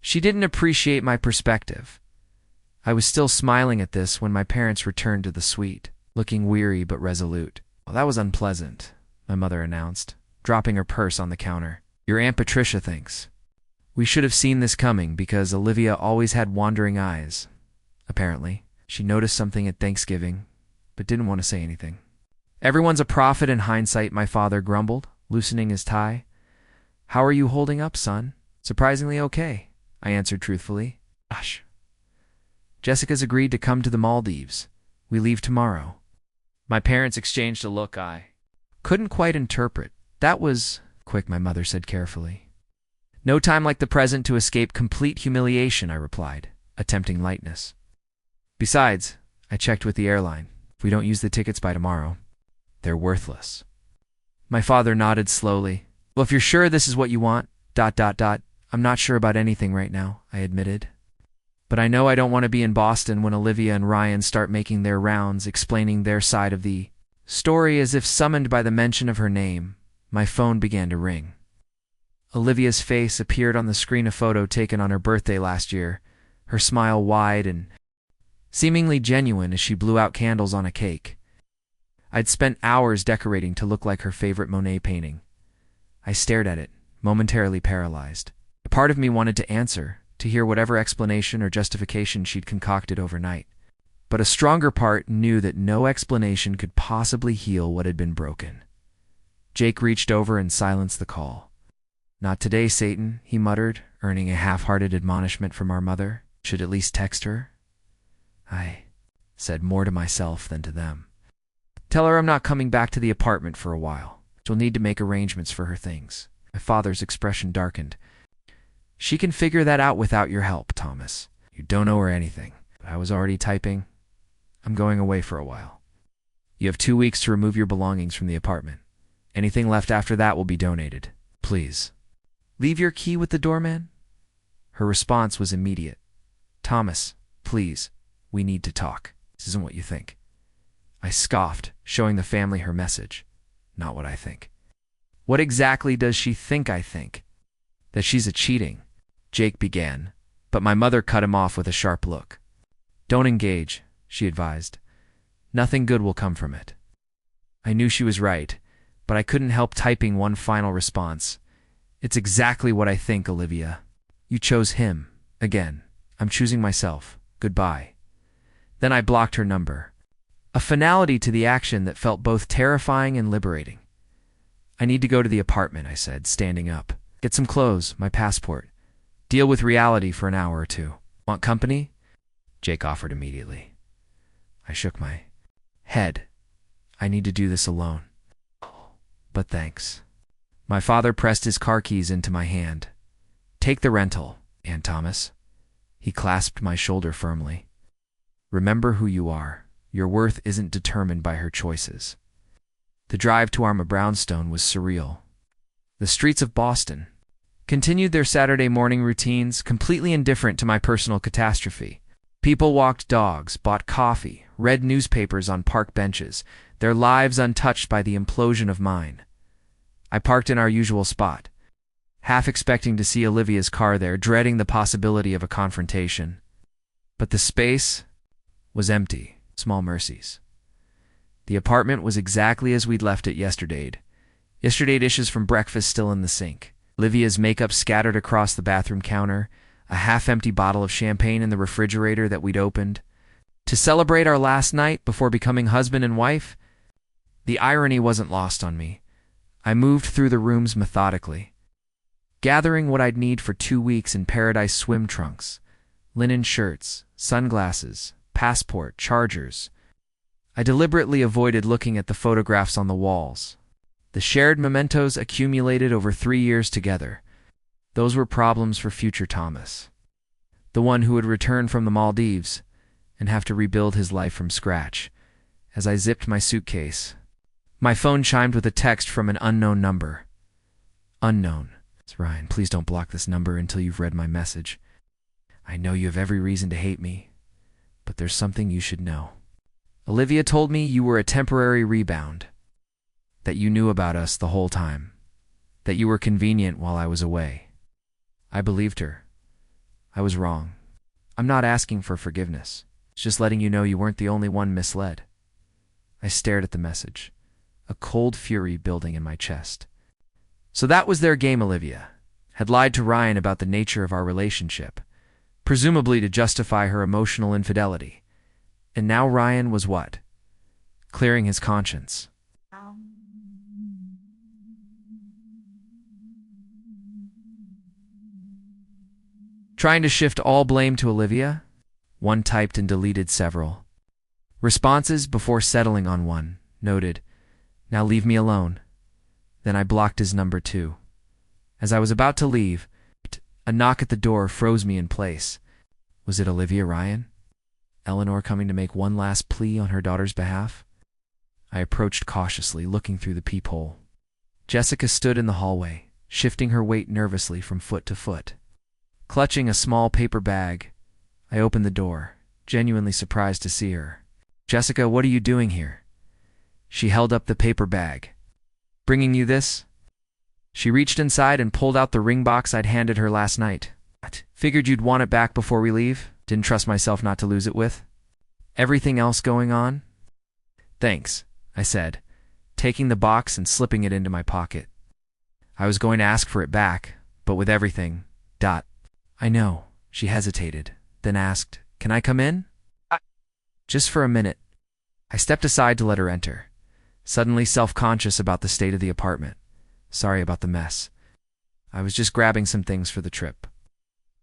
She didn't appreciate my perspective. I was still smiling at this when my parents returned to the suite, looking weary but resolute. Well, that was unpleasant, my mother announced, dropping her purse on the counter. Your Aunt Patricia thinks. We should have seen this coming because Olivia always had wandering eyes. Apparently, she noticed something at Thanksgiving, but didn't want to say anything. Everyone's a prophet in hindsight, my father grumbled, loosening his tie. How are you holding up, son? Surprisingly okay, I answered truthfully. Gosh. Jessica's agreed to come to the Maldives. We leave tomorrow. My parents exchanged a look I couldn't quite interpret. That was quick, my mother said carefully. No time like the present to escape complete humiliation, I replied, attempting lightness. Besides, I checked with the airline. If we don't use the tickets by tomorrow, they're worthless. My father nodded slowly. Well, if you're sure this is what you want, ... I'm not sure about anything right now, I admitted. But I know I don't want to be in Boston when Olivia and Ryan start making their rounds, explaining their side of the story. As if summoned by the mention of her name, my phone began to ring. Olivia's face appeared on the screen, a photo taken on her birthday last year, her smile wide and seemingly genuine as she blew out candles on a cake. I'd spent hours decorating to look like her favorite Monet painting. I stared at it, momentarily paralyzed. A part of me wanted to answer, to hear whatever explanation or justification she'd concocted overnight. But a stronger part knew that no explanation could possibly heal what had been broken. Jake reached over and silenced the call. Not today, Satan, he muttered, earning a half-hearted admonishment from our mother. Should at least text her. I said more to myself than to them. Tell her I'm not coming back to the apartment for a while. She'll need to make arrangements for her things. My father's expression darkened. She can figure that out without your help, Thomas. You don't owe her anything. I was already typing. I'm going away for a while. You have 2 weeks to remove your belongings from the apartment. Anything left after that will be donated. Please. Leave your key with the doorman? Her response was immediate. Thomas, please, we need to talk. This isn't what you think. I scoffed, showing the family her message. Not what I think. What exactly does she think I think? That she's a cheating, Jake began, but my mother cut him off with a sharp look. Don't engage, she advised. Nothing good will come from it. I knew she was right, but I couldn't help typing one final response. It's exactly what I think, Olivia. You chose him. Again, I'm choosing myself. Goodbye. Then I blocked her number. A finality to the action that felt both terrifying and liberating. I need to go to the apartment, I said, standing up. Get some clothes, my passport. Deal with reality for an hour or two. Want company? Jake offered immediately. I shook my head. I need to do this alone. But thanks. My father pressed his car keys into my hand. Take the rental, Aunt Thomas. He clasped my shoulder firmly. Remember who you are. Your worth isn't determined by her choices. The drive to Arma Brownstone was surreal. The streets of Boston continued their Saturday morning routines, completely indifferent to my personal catastrophe. People walked dogs, bought coffee, read newspapers on park benches, their lives untouched by the implosion of mine. I parked in our usual spot, half expecting to see Olivia's car there, dreading the possibility of a confrontation. But the space was empty. Small mercies. The apartment was exactly as we'd left it yesterday. Yesterday dishes from breakfast still in the sink. Olivia's makeup scattered across the bathroom counter, a half-empty bottle of champagne in the refrigerator that we'd opened. To celebrate our last night before becoming husband and wife? The irony wasn't lost on me. I moved through the rooms methodically, gathering what I'd need for 2 weeks in paradise: swim trunks, linen shirts, sunglasses, passport, chargers. I deliberately avoided looking at the photographs on the walls. The shared mementos accumulated over 3 years together. Those were problems for future Thomas, the one who would return from the Maldives and have to rebuild his life from scratch. As I zipped my suitcase, my phone chimed with a text from an unknown number. Unknown. It's Ryan. Please don't block this number until you've read my message. I know you have every reason to hate me, but there's something you should know. Olivia told me you were a temporary rebound, that you knew about us the whole time, that you were convenient while I was away. I believed her. I was wrong. I'm not asking for forgiveness. It's just letting you know you weren't the only one misled. I stared at the message, a cold fury building in my chest. So that was their game. Olivia had lied to Ryan about the nature of our relationship, presumably to justify her emotional infidelity. And now Ryan was what? Clearing his conscience. Trying to shift all blame to Olivia? One typed and deleted several responses before settling on one. Noted, "Now leave me alone." Then I blocked his number too. As I was about to leave, a knock at the door froze me in place. Was it Olivia Ryan? Eleanor coming to make one last plea on her daughter's behalf? I approached cautiously, looking through the peephole. Jessica stood in the hallway, shifting her weight nervously from foot to foot. Clutching a small paper bag, I opened the door, genuinely surprised to see her. "Jessica, what are you doing here?" She held up the paper bag. "Bringing you this?" She reached inside and pulled out the ring box I'd handed her last night. "Figured you'd want it back before we leave. Didn't trust myself not to lose it with. Everything else going on?" "Thanks," I said, taking the box and slipping it into my pocket. I was going to ask for it back, but with everything, I know. She hesitated, then asked, "Can I come in?" "Just for a minute." I stepped aside to let her enter, suddenly self-conscious about the state of the apartment. Sorry about the mess. I was just grabbing some things for the trip.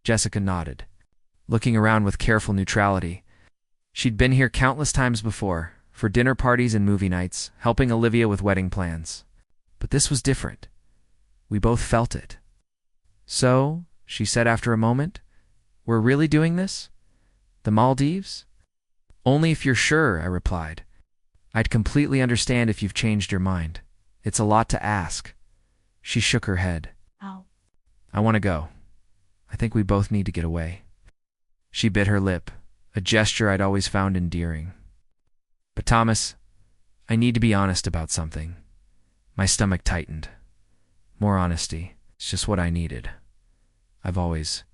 Jessica nodded, looking around with careful neutrality. She'd been here countless times before, for dinner parties and movie nights, helping Olivia with wedding plans. But this was different. We both felt it. "So," she said after a moment, "we're really doing this? The Maldives?" "Only if you're sure," I replied. "I'd completely understand if you've changed your mind. It's a lot to ask." She shook her head. "I want to go. I think we both need to get away." She bit her lip, a gesture I'd always found endearing. "But Thomas, I need to be honest about something." My stomach tightened. More honesty. It's just what I needed. I've always...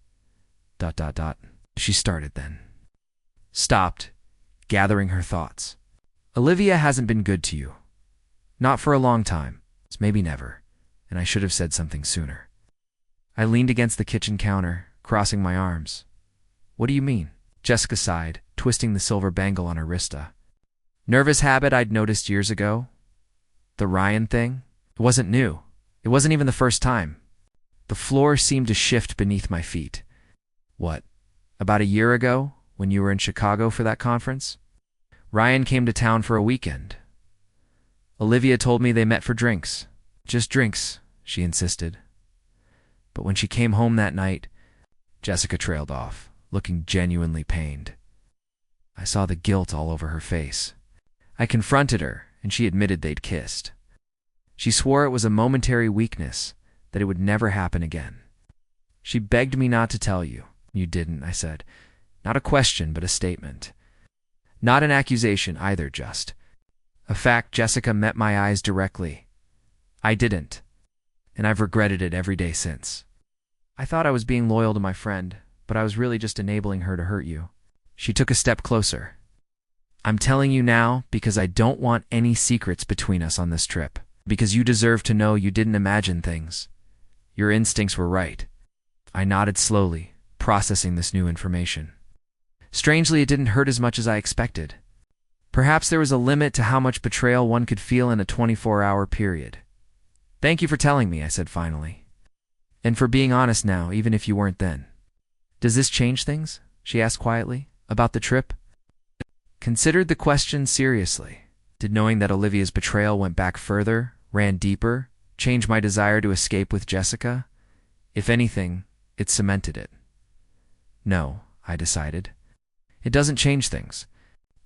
She started then. Stopped, gathering her thoughts. "Olivia hasn't been good to you. Not for a long time. It's maybe never. And I should have said something sooner." I leaned against the kitchen counter, crossing my arms. "What do you mean?" Jessica sighed, twisting the silver bangle on her wrista. "Nervous habit I'd noticed years ago. The Ryan thing. It wasn't new. It wasn't even the first time. The floor seemed to shift beneath my feet. What, about a year ago, when you were in Chicago for that conference? Ryan came to town for a weekend. Olivia told me they met for drinks. Just drinks, she insisted. But when she came home that night, Jessica trailed off, looking genuinely pained. I saw the guilt all over her face. I confronted her, and she admitted they'd kissed. She swore it was a momentary weakness, that it would never happen again. She begged me not to tell you. You didn't, I said. Not a question, but a statement. Not an accusation either, just a fact. Jessica met my eyes directly. I didn't. and I've regretted it every day since. I thought I was being loyal to my friend, but I was really just enabling her to hurt you. She took a step closer. I'm telling you now because I don't want any secrets between us on this trip. Because you deserve to know you didn't imagine things. Your instincts were right. I nodded slowly, processing this new information. Strangely, it didn't hurt as much as I expected. Perhaps there was a limit to how much betrayal one could feel in a 24-hour period. Thank you for telling me, I said finally. And for being honest now, even if you weren't then. Does this change things? She asked quietly. About the trip? Considered the question seriously. Did knowing that Olivia's betrayal went back further, ran deeper, change my desire to escape with Jessica? If anything, it cemented it. No, I decided. It doesn't change things.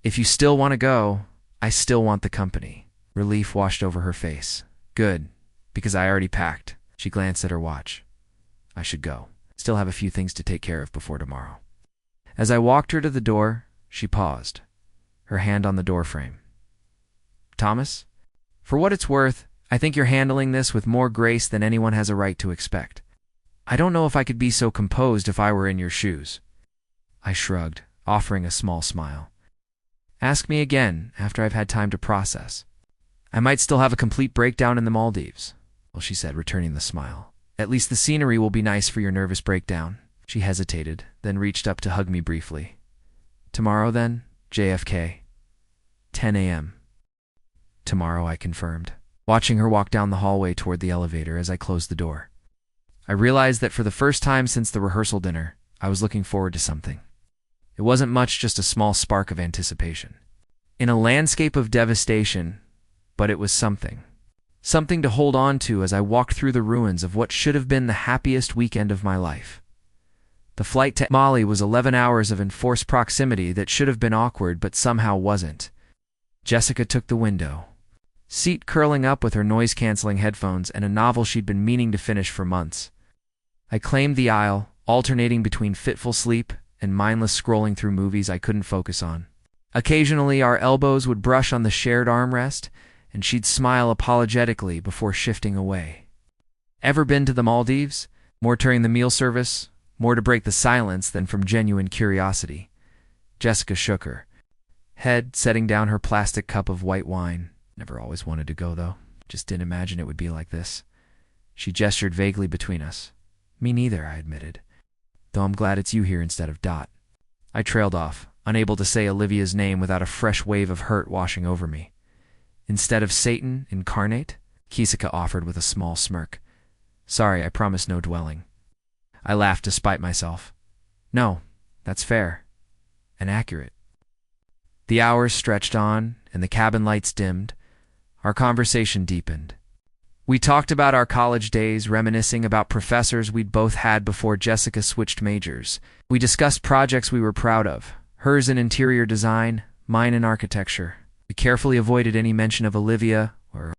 If you still want to go, I still want the company. Relief washed over her face. Good, because I already packed. She glanced at her watch. I should go. Still have a few things to take care of before tomorrow. As I walked her to the door, she paused, her hand on the doorframe. Thomas? For what it's worth, I think you're handling this with more grace than anyone has a right to expect. I don't know if I could be so composed if I were in your shoes. I shrugged, offering a small smile. Ask me again after I've had time to process. I might still have a complete breakdown in the Maldives. Well, she said, returning the smile. At least the scenery will be nice for your nervous breakdown. She hesitated, then reached up to hug me briefly. Tomorrow then, JFK. 10 a.m. Tomorrow, I confirmed, watching her walk down the hallway toward the elevator as I closed the door. I realized that for the first time since the rehearsal dinner, I was looking forward to something. It wasn't much, just a small spark of anticipation. In a landscape of devastation, but it was something. Something to hold on to as I walked through the ruins of what should have been the happiest weekend of my life. The flight to Mali was 11 hours of enforced proximity that should have been awkward but somehow wasn't. Jessica took the window, seat curling up with her noise-canceling headphones and a novel she'd been meaning to finish for months. I claimed the aisle, alternating between fitful sleep and mindless scrolling through movies I couldn't focus on. Occasionally, our elbows would brush on the shared armrest, and she'd smile apologetically before shifting away. Ever been to the Maldives? More during the meal service, more to break the silence than from genuine curiosity. Jessica shook her head, setting down her plastic cup of white wine. Never always wanted to go, though. Just didn't imagine it would be like this. She gestured vaguely between us. Me neither, I admitted. Though I'm glad it's you here instead of Dot. I trailed off, unable to say Olivia's name without a fresh wave of hurt washing over me. Instead of Satan incarnate? Kisika offered with a small smirk. Sorry, I promise no dwelling. I laughed despite myself. No, that's fair. And accurate. The hours stretched on, and the cabin lights dimmed. Our conversation deepened. We talked about our college days, reminiscing about professors we'd both had before Jessica switched majors. We discussed projects we were proud of, hers in interior design, mine in architecture. We carefully avoided any mention of Olivia or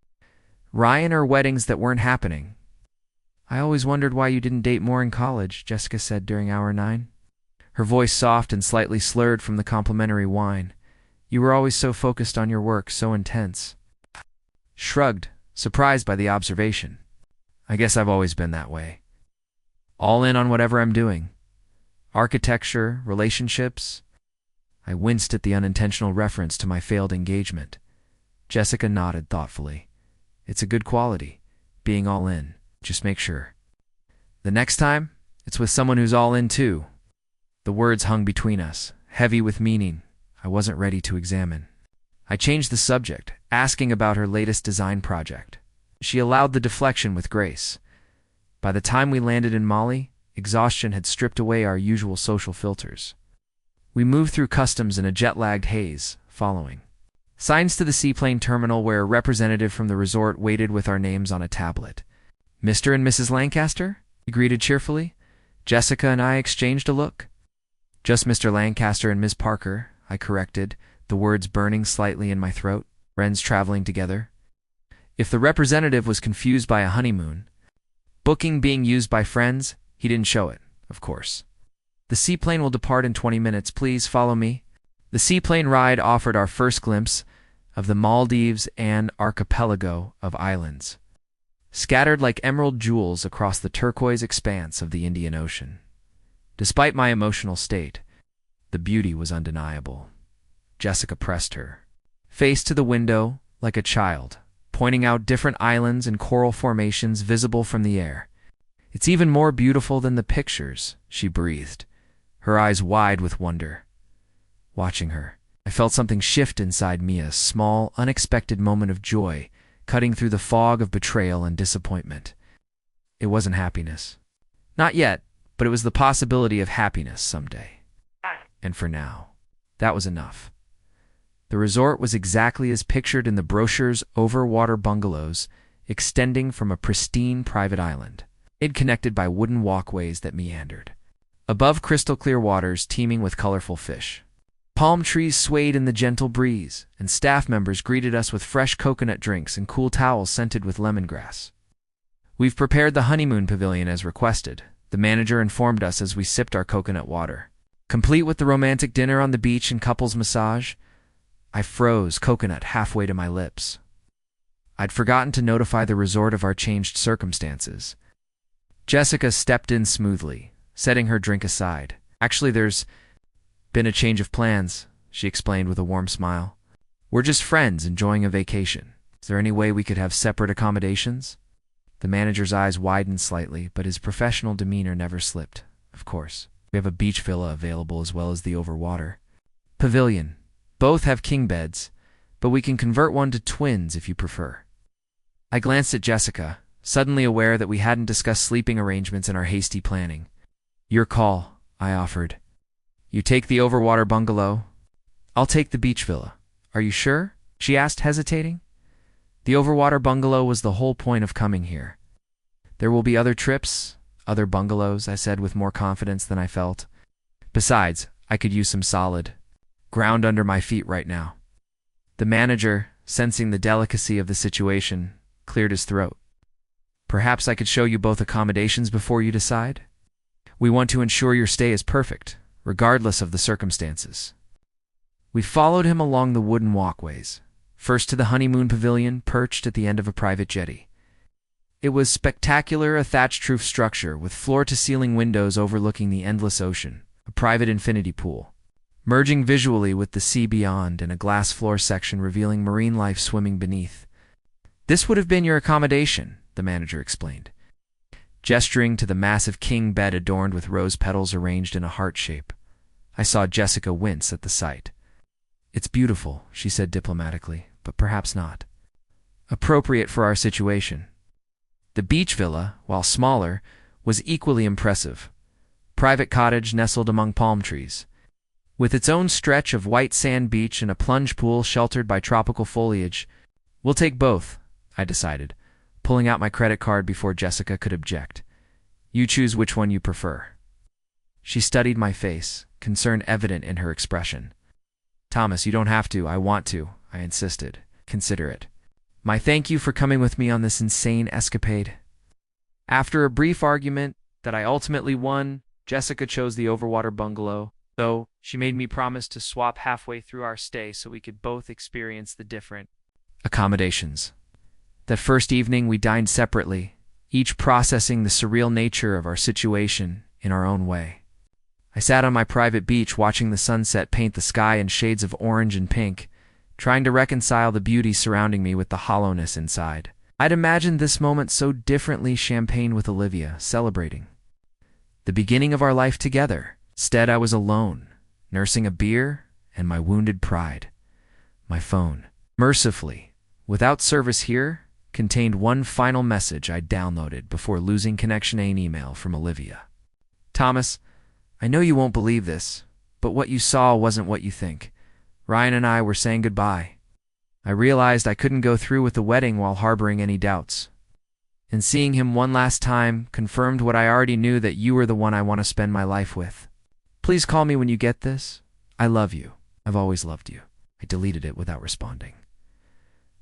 Ryan or weddings that weren't happening. I always wondered why you didn't date more in college, Jessica said during hour 9. Her voice soft and slightly slurred from the complimentary wine. You were always so focused on your work, so intense. Shrugged, surprised by the observation. I guess I've always been that way. All in on whatever I'm doing. Architecture, relationships. I winced at the unintentional reference to my failed engagement. Jessica nodded thoughtfully. It's a good quality, being all in. Just make sure. The next time, it's with someone who's all in too. The words hung between us, heavy with meaning I wasn't ready to examine. I changed the subject, asking about her latest design project. She allowed the deflection with grace. By the time we landed in Mali, exhaustion had stripped away our usual social filters. We moved through customs in a jet-lagged haze, following signs to the seaplane terminal where a representative from the resort waited with our names on a tablet. Mr. and Mrs. Lancaster? He greeted cheerfully. Jessica and I exchanged a look. Just Mr. Lancaster and Miss Parker, I corrected, the words burning slightly in my throat. Friends traveling together. If the representative was confused by a honeymoon, booking being used by friends, he didn't show it, of course. The seaplane will depart in 20 minutes. Please follow me. The seaplane ride offered our first glimpse of the Maldives and archipelago of islands. scattered like emerald jewels across the turquoise expanse of the Indian Ocean. Despite my emotional state, the beauty was undeniable. Jessica pressed her face to the window like a child, pointing out different islands and coral formations visible from the air. "It's even more beautiful than the pictures," she breathed, her eyes wide with wonder. Watching her, I felt something shift inside me, a small, unexpected moment of joy, cutting through the fog of betrayal and disappointment. It wasn't happiness. Not yet, but it was the possibility of happiness someday. And for now, that was enough. The resort was exactly as pictured in the brochure's overwater bungalows, extending from a pristine private island, connected by wooden walkways that meandered. Above, crystal-clear waters teeming with colorful fish. Palm trees swayed in the gentle breeze, and staff members greeted us with fresh coconut drinks and cool towels scented with lemongrass. "We've prepared the honeymoon pavilion as requested," the manager informed us as we sipped our coconut water. Complete with the romantic dinner on the beach and couples massage, I froze, coconut halfway to my lips. I'd forgotten to notify the resort of our changed circumstances. Jessica stepped in smoothly, setting her drink aside. "Actually, there's been a change of plans," she explained with a warm smile. "We're just friends enjoying a vacation. Is there any way we could have separate accommodations?" The manager's eyes widened slightly, but his professional demeanor never slipped. "Of course. We have a beach villa available as well as the overwater pavilion. Both have king beds, but we can convert one to twins if you prefer." I glanced at Jessica, suddenly aware that we hadn't discussed sleeping arrangements in our hasty planning. "Your call," I offered. "You take the overwater bungalow. I'll take the beach villa." "Are you sure?" she asked, hesitating. The overwater bungalow was the whole point of coming here. "There will be other trips, other bungalows," I said with more confidence than I felt. "Besides, I could use some solid ground under my feet right now." The manager, sensing the delicacy of the situation, cleared his throat. "Perhaps I could show you both accommodations before you decide? We want to ensure your stay is perfect, regardless of the circumstances." We followed him along the wooden walkways, first to the honeymoon pavilion perched at the end of a private jetty. It was spectacular, a thatched roof structure with floor-to-ceiling windows overlooking the endless ocean, a private infinity pool, merging visually with the sea beyond, and a glass floor section revealing marine life swimming beneath. "This would have been your accommodation," the manager explained, gesturing to the massive king bed adorned with rose petals arranged in a heart shape. I saw Jessica wince at the sight. "It's beautiful," she said diplomatically, "but perhaps not appropriate for our situation." The beach villa, while smaller, was equally impressive. Private cottage nestled among palm trees, with its own stretch of white sand beach and a plunge pool sheltered by tropical foliage. "We'll take both," I decided, pulling out my credit card before Jessica could object. "You choose which one you prefer." She studied my face, concern evident in her expression. "Thomas, you don't have to. I want to," I insisted. "Consider it my thank you for coming with me on this insane escapade." After a brief argument that I ultimately won, Jessica chose the overwater bungalow, though she made me promise to swap halfway through our stay so we could both experience the different accommodations. That first evening we dined separately, each processing the surreal nature of our situation in our own way. I sat on my private beach watching the sunset paint the sky in shades of orange and pink, trying to reconcile the beauty surrounding me with the hollowness inside. I'd imagined this moment so differently, champagne with Olivia, celebrating the beginning of our life together. Instead, I was alone, nursing a beer and my wounded pride. My phone, mercifully, without service here, contained one final message I downloaded before losing connection: an email from Olivia. "Thomas, I know you won't believe this, but what you saw wasn't what you think. Ryan and I were saying goodbye. I realized I couldn't go through with the wedding while harboring any doubts. And seeing him one last time confirmed what I already knew, that you were the one I want to spend my life with. Please call me when you get this. I love you. I've always loved you." I deleted it without responding,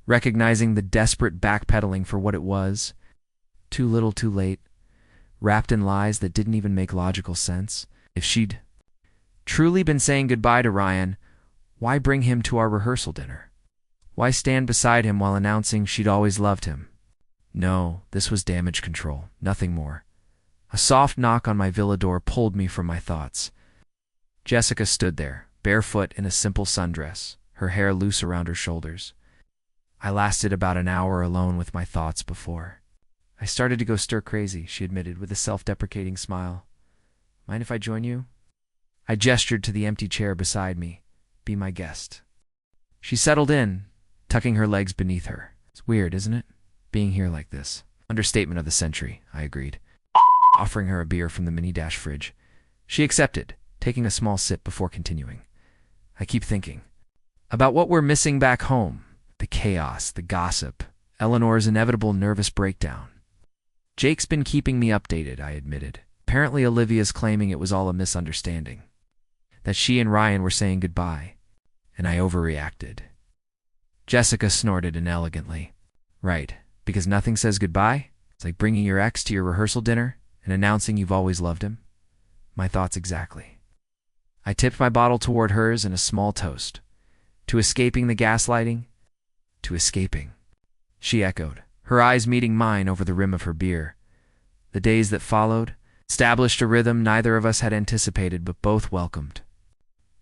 recognizing the desperate backpedaling for what it was. Too little, too late, wrapped in lies that didn't even make logical sense. If she'd truly been saying goodbye to Ryan, why bring him to our rehearsal dinner? Why stand beside him while announcing she'd always loved him? No, this was damage control, nothing more. A soft knock on my villa door pulled me from my thoughts. Jessica stood there, barefoot in a simple sundress, her hair loose around her shoulders. I lasted about an hour alone with my thoughts before I started to go stir-crazy, she admitted with a self-deprecating smile. Mind if I join you? I gestured to the empty chair beside me. Be my guest. She settled in, tucking her legs beneath her. It's weird, isn't it? Being here like this. Understatement of the century, I agreed, offering her a beer from the mini-dash fridge. She accepted, taking a small sip before continuing. I keep thinking about what we're missing back home. The chaos, the gossip, Eleanor's inevitable nervous breakdown. Jake's been keeping me updated, I admitted. Apparently Olivia's claiming it was all a misunderstanding, that she and Ryan were saying goodbye, and I overreacted. Jessica snorted inelegantly. Right, because nothing says goodbye? It's like bringing your ex to your rehearsal dinner and announcing you've always loved him? My thoughts exactly. I tipped my bottle toward hers in a small toast. To escaping the gaslighting? To escaping. She echoed, her eyes meeting mine over the rim of her beer. The days that followed established a rhythm neither of us had anticipated but both welcomed.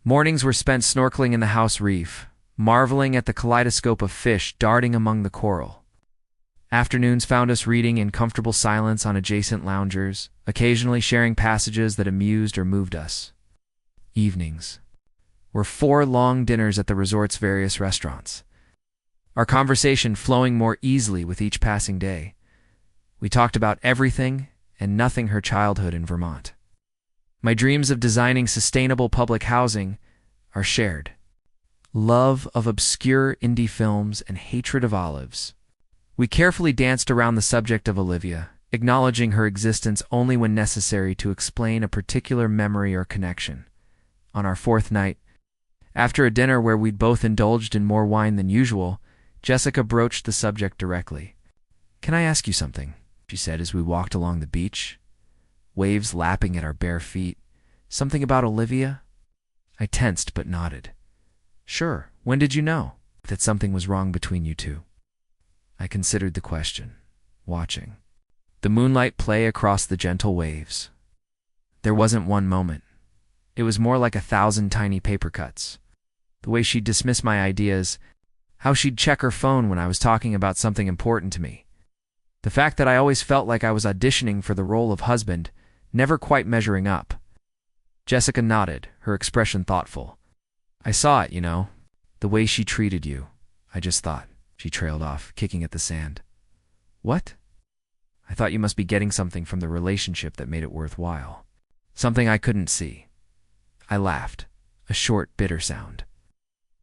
Mornings were spent snorkeling in the house reef, marveling at the kaleidoscope of fish darting among the coral. Afternoons found us reading in comfortable silence on adjacent loungers, occasionally sharing passages that amused or moved us. Evenings were 4 long dinners at the resort's various restaurants, our conversation flowing more easily with each passing day. We talked about everything and nothing her childhood in Vermont. My dreams of designing sustainable public housing are shared. Love of obscure indie films and hatred of olives. We carefully danced around the subject of Olivia, acknowledging her existence only when necessary to explain a particular memory or connection. On our 4th night, after a dinner where we'd both indulged in more wine than usual, Jessica broached the subject directly. Can I ask you something? She said as we walked along the beach, waves lapping at our bare feet. Something about Olivia? I tensed but nodded. Sure, when did you know that something was wrong between you two? I considered the question, watching the moonlight play across the gentle waves. There wasn't one moment. It was more like 1,000 tiny paper cuts. The way she'd dismiss my ideas, how she'd check her phone when I was talking about something important to me. The fact that I always felt like I was auditioning for the role of husband, never quite measuring up. Jessica nodded, her expression thoughtful. I saw it, the way she treated you. I just thought. She trailed off, kicking at the sand. What? I thought you must be getting something from the relationship that made it worthwhile. Something I couldn't see. I laughed, a short, bitter sound.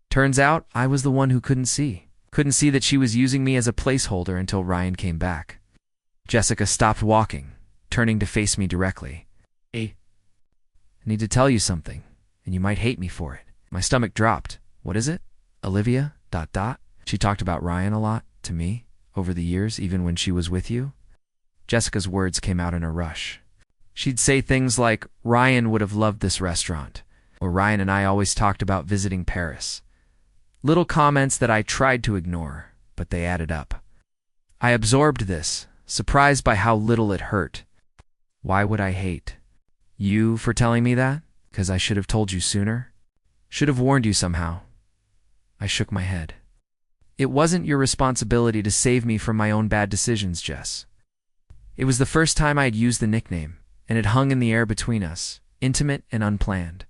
Turns out I was the one who couldn't see. Couldn't see that she was using me as a placeholder until Ryan came back. Jessica stopped walking, turning to face me directly. I need to tell you something, and you might hate me for it. My stomach dropped. What is it? Olivia, ... She talked about Ryan a lot, to me, over the years, even when she was with you. Jessica's words came out in a rush. She'd say things like, Ryan would have loved this restaurant, or Ryan and I always talked about visiting Paris. Little comments that I tried to ignore, but they added up. I absorbed this, surprised by how little it hurt. Why would I hate you for telling me that? Because I should have told you sooner? Should have warned you somehow. I shook my head. It wasn't your responsibility to save me from my own bad decisions, Jess. It was the first time I'd used the nickname, and it hung in the air between us, intimate and unplanned.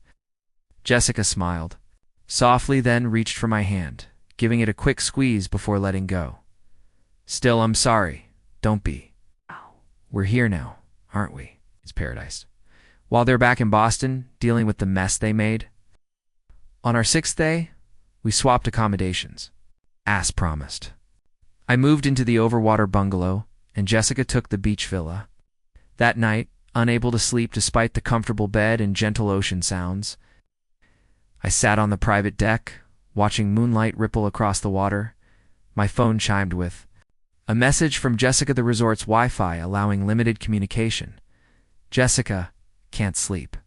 Jessica smiled, softly then reached for my hand, giving it a quick squeeze before letting go. Still, I'm sorry. Don't be. We're here now, aren't we? It's paradise. While they're back in Boston, dealing with the mess they made. On our 6th day, we swapped accommodations. As promised. I moved into the overwater bungalow, and Jessica took the beach villa. That night, unable to sleep despite the comfortable bed and gentle ocean sounds, I sat on the private deck, watching moonlight ripple across the water. My phone chimed with a message from Jessica, the resort's Wi-Fi allowing limited communication. Jessica, can't sleep.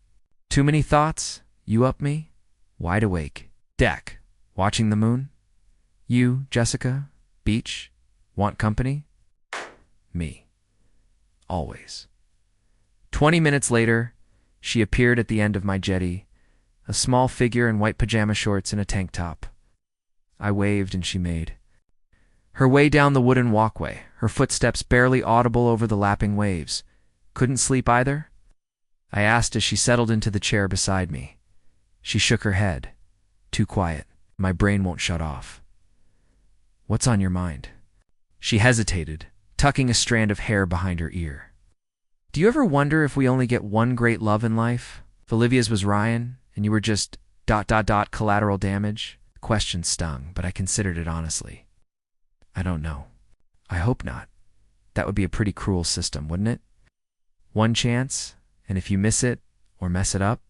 Too many thoughts? You up me? Wide awake. Deck. Watching the moon? You, Jessica? Beach? Want company? Me. Always. 20 minutes later, she appeared at the end of my jetty, a small figure in white pajama shorts and a tank top. I waved and she made her way down the wooden walkway, her footsteps barely audible over the lapping waves. Couldn't sleep either? I asked as she settled into the chair beside me. She shook her head. Too quiet. My brain won't shut off. What's on your mind? She hesitated, tucking a strand of hair behind her ear. Do you ever wonder if we only get one great love in life? If Olivia's was Ryan, and you were just ... collateral damage? The question stung, but I considered it honestly. I don't know. I hope not. That would be a pretty cruel system, wouldn't it? One chance, and if you miss it, or mess it up,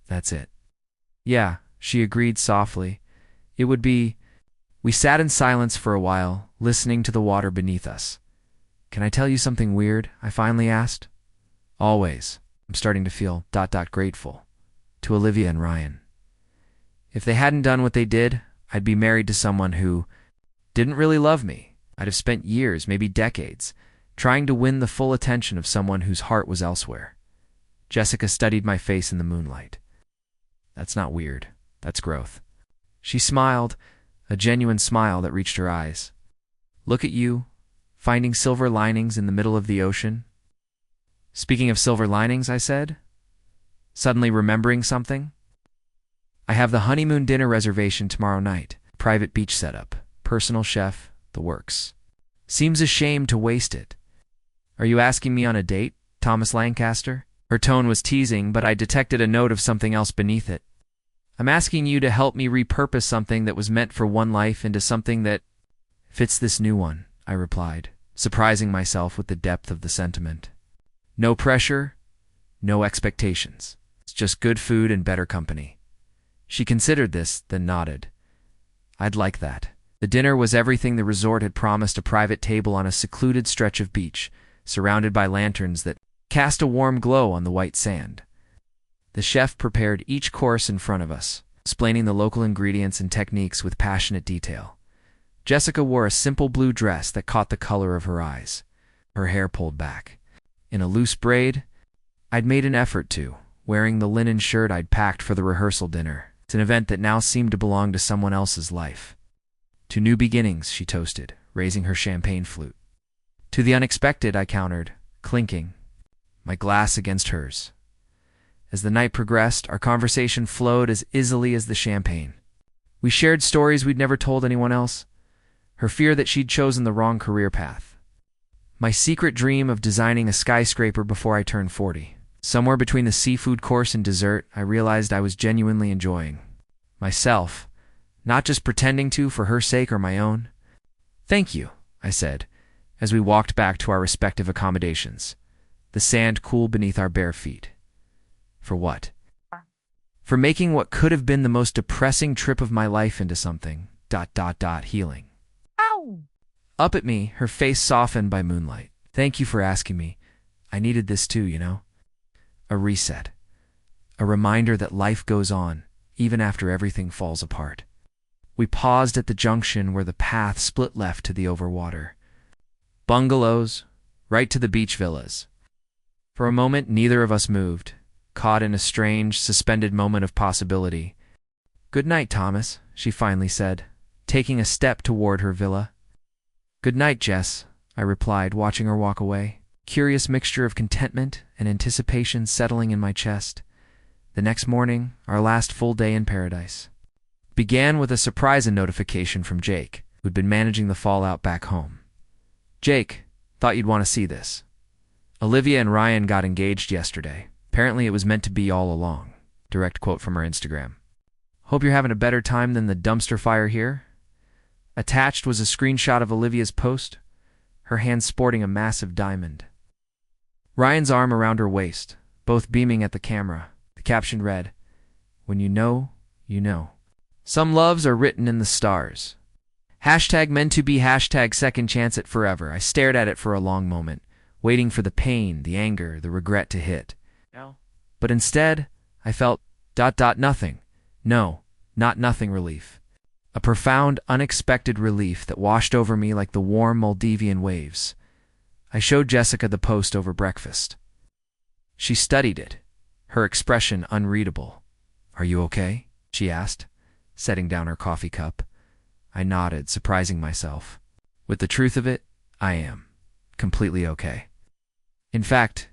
that's it. Yeah, she agreed softly. It would be... We sat in silence for a while, listening to the water beneath us. Can I tell you something weird? I finally asked. Always. I'm starting to feel ... grateful. To Olivia and Ryan. If they hadn't done what they did, I'd be married to someone who didn't really love me. I'd have spent years, maybe decades, trying to win the full attention of someone whose heart was elsewhere. Jessica studied my face in the moonlight. That's not weird. That's growth. She smiled, a genuine smile that reached her eyes. Look at you, finding silver linings in the middle of the ocean. Speaking of silver linings, I said, suddenly remembering something. I have the honeymoon dinner reservation tomorrow night. Private beach setup, personal chef, the works. Seems a shame to waste it. Are you asking me on a date, Thomas Lancaster? Her tone was teasing, but I detected a note of something else beneath it. I'm asking you to help me repurpose something that was meant for one life into something that fits this new one, I replied, surprising myself with the depth of the sentiment. No pressure, no expectations. It's just good food and better company. She considered this, then nodded. I'd like that. The dinner was everything the resort had promised: a private table on a secluded stretch of beach, surrounded by lanterns that cast a warm glow on the white sand. The chef prepared each course in front of us, explaining the local ingredients and techniques with passionate detail. Jessica wore a simple blue dress that caught the color of her eyes, her hair pulled back. In a loose braid, I'd made an effort to, wearing the linen shirt I'd packed for the rehearsal dinner. It's an event that now seemed to belong to someone else's life. To new beginnings, she toasted, raising her champagne flute. To the unexpected, I countered, clinking, my glass against hers. As the night progressed, our conversation flowed as easily as the champagne. We shared stories we'd never told anyone else. Her fear that she'd chosen the wrong career path. My secret dream of designing a skyscraper before I turned 40. Somewhere between the seafood course and dessert, I realized I was genuinely enjoying myself, not just pretending to for her sake or my own. Thank you, I said, as we walked back to our respective accommodations, the sand cool beneath our bare feet. For what? For making what could have been the most depressing trip of my life into something ... healing. Ow! Up at me, her face softened by moonlight. Thank you for asking me. I needed this too, you know? A reset. A reminder that life goes on, even after everything falls apart. We paused at the junction where the path split left to the overwater. Bungalows, right to the beach villas. For a moment, neither of us moved, caught in a strange, suspended moment of possibility. Good night, Thomas, she finally said, taking a step toward her villa. Good night, Jess, I replied, watching her walk away. Curious mixture of contentment and anticipation settling in my chest. The next morning, our last full day in paradise, began with a surprise and notification from Jake, who'd been managing the fallout back home. Jake, thought you'd want to see this. Olivia and Ryan got engaged yesterday. Apparently it was meant to be all along. Direct quote from her Instagram. Hope you're having a better time than the dumpster fire here. Attached was a screenshot of Olivia's post, her hand sporting a massive diamond. Ryan's arm around her waist, both beaming at the camera. The caption read, "When you know, you know." Some loves are written in the stars. Hashtag meant to be, hashtag second chance at forever. I stared at it for a long moment, waiting for the pain, the anger, the regret to hit. No. But instead, I felt ... nothing. No, not nothing relief. A profound, unexpected relief that washed over me like the warm Maldivian waves. I showed Jessica the post over breakfast. She studied it, her expression unreadable. "Are you okay?" she asked, setting down her coffee cup. I nodded, surprising myself. With the truth of it, I am completely okay. In fact,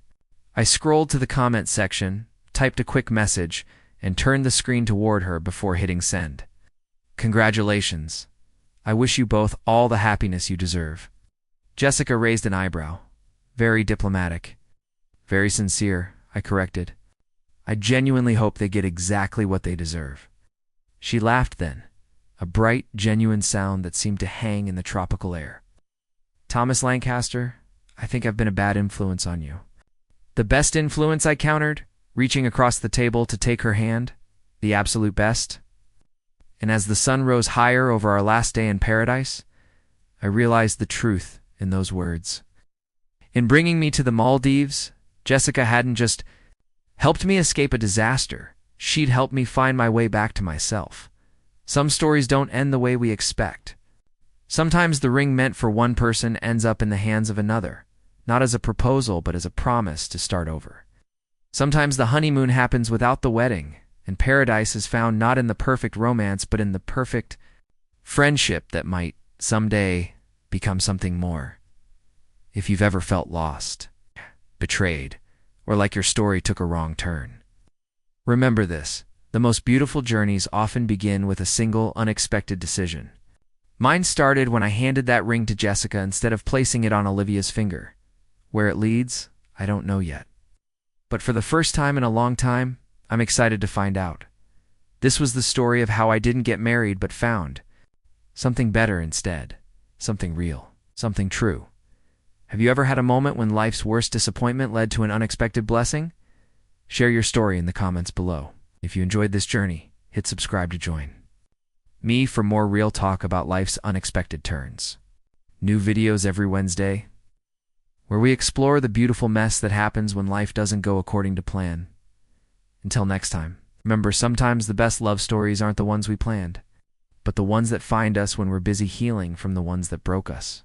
I scrolled to the comment section, typed a quick message, and turned the screen toward her before hitting send. "Congratulations. I wish you both all the happiness you deserve." Jessica raised an eyebrow. "Very diplomatic." "Very sincere," I corrected. "I genuinely hope they get exactly what they deserve." She laughed then, a bright, genuine sound that seemed to hang in the tropical air. "Thomas Lancaster, I think I've been a bad influence on you." "The best influence," I countered, reaching across the table to take her hand. "The absolute best." And as the sun rose higher over our last day in paradise, I realized the truth in those words. In bringing me to the Maldives, Jessica hadn't just helped me escape a disaster. She'd helped me find my way back to myself. Some stories don't end the way we expect. Sometimes the ring meant for one person ends up in the hands of another, not as a proposal but as a promise to start over. Sometimes the honeymoon happens without the wedding, and paradise is found not in the perfect romance but in the perfect friendship that might someday become something more. If you've ever felt lost, betrayed, or like your story took a wrong turn, remember this: the most beautiful journeys often begin with a single, unexpected decision. Mine started when I handed that ring to Jessica instead of placing it on Olivia's finger. Where it leads, I don't know yet. But for the first time in a long time, I'm excited to find out. This was the story of how I didn't get married but found something better instead, something real, something true. Have you ever had a moment when life's worst disappointment led to an unexpected blessing? Share your story in the comments below. If you enjoyed this journey, hit subscribe to join me for more real talk about life's unexpected turns. New videos every Wednesday, where we explore the beautiful mess that happens when life doesn't go according to plan. Until next time, remember, sometimes the best love stories aren't the ones we planned, but the ones that find us when we're busy healing from the ones that broke us.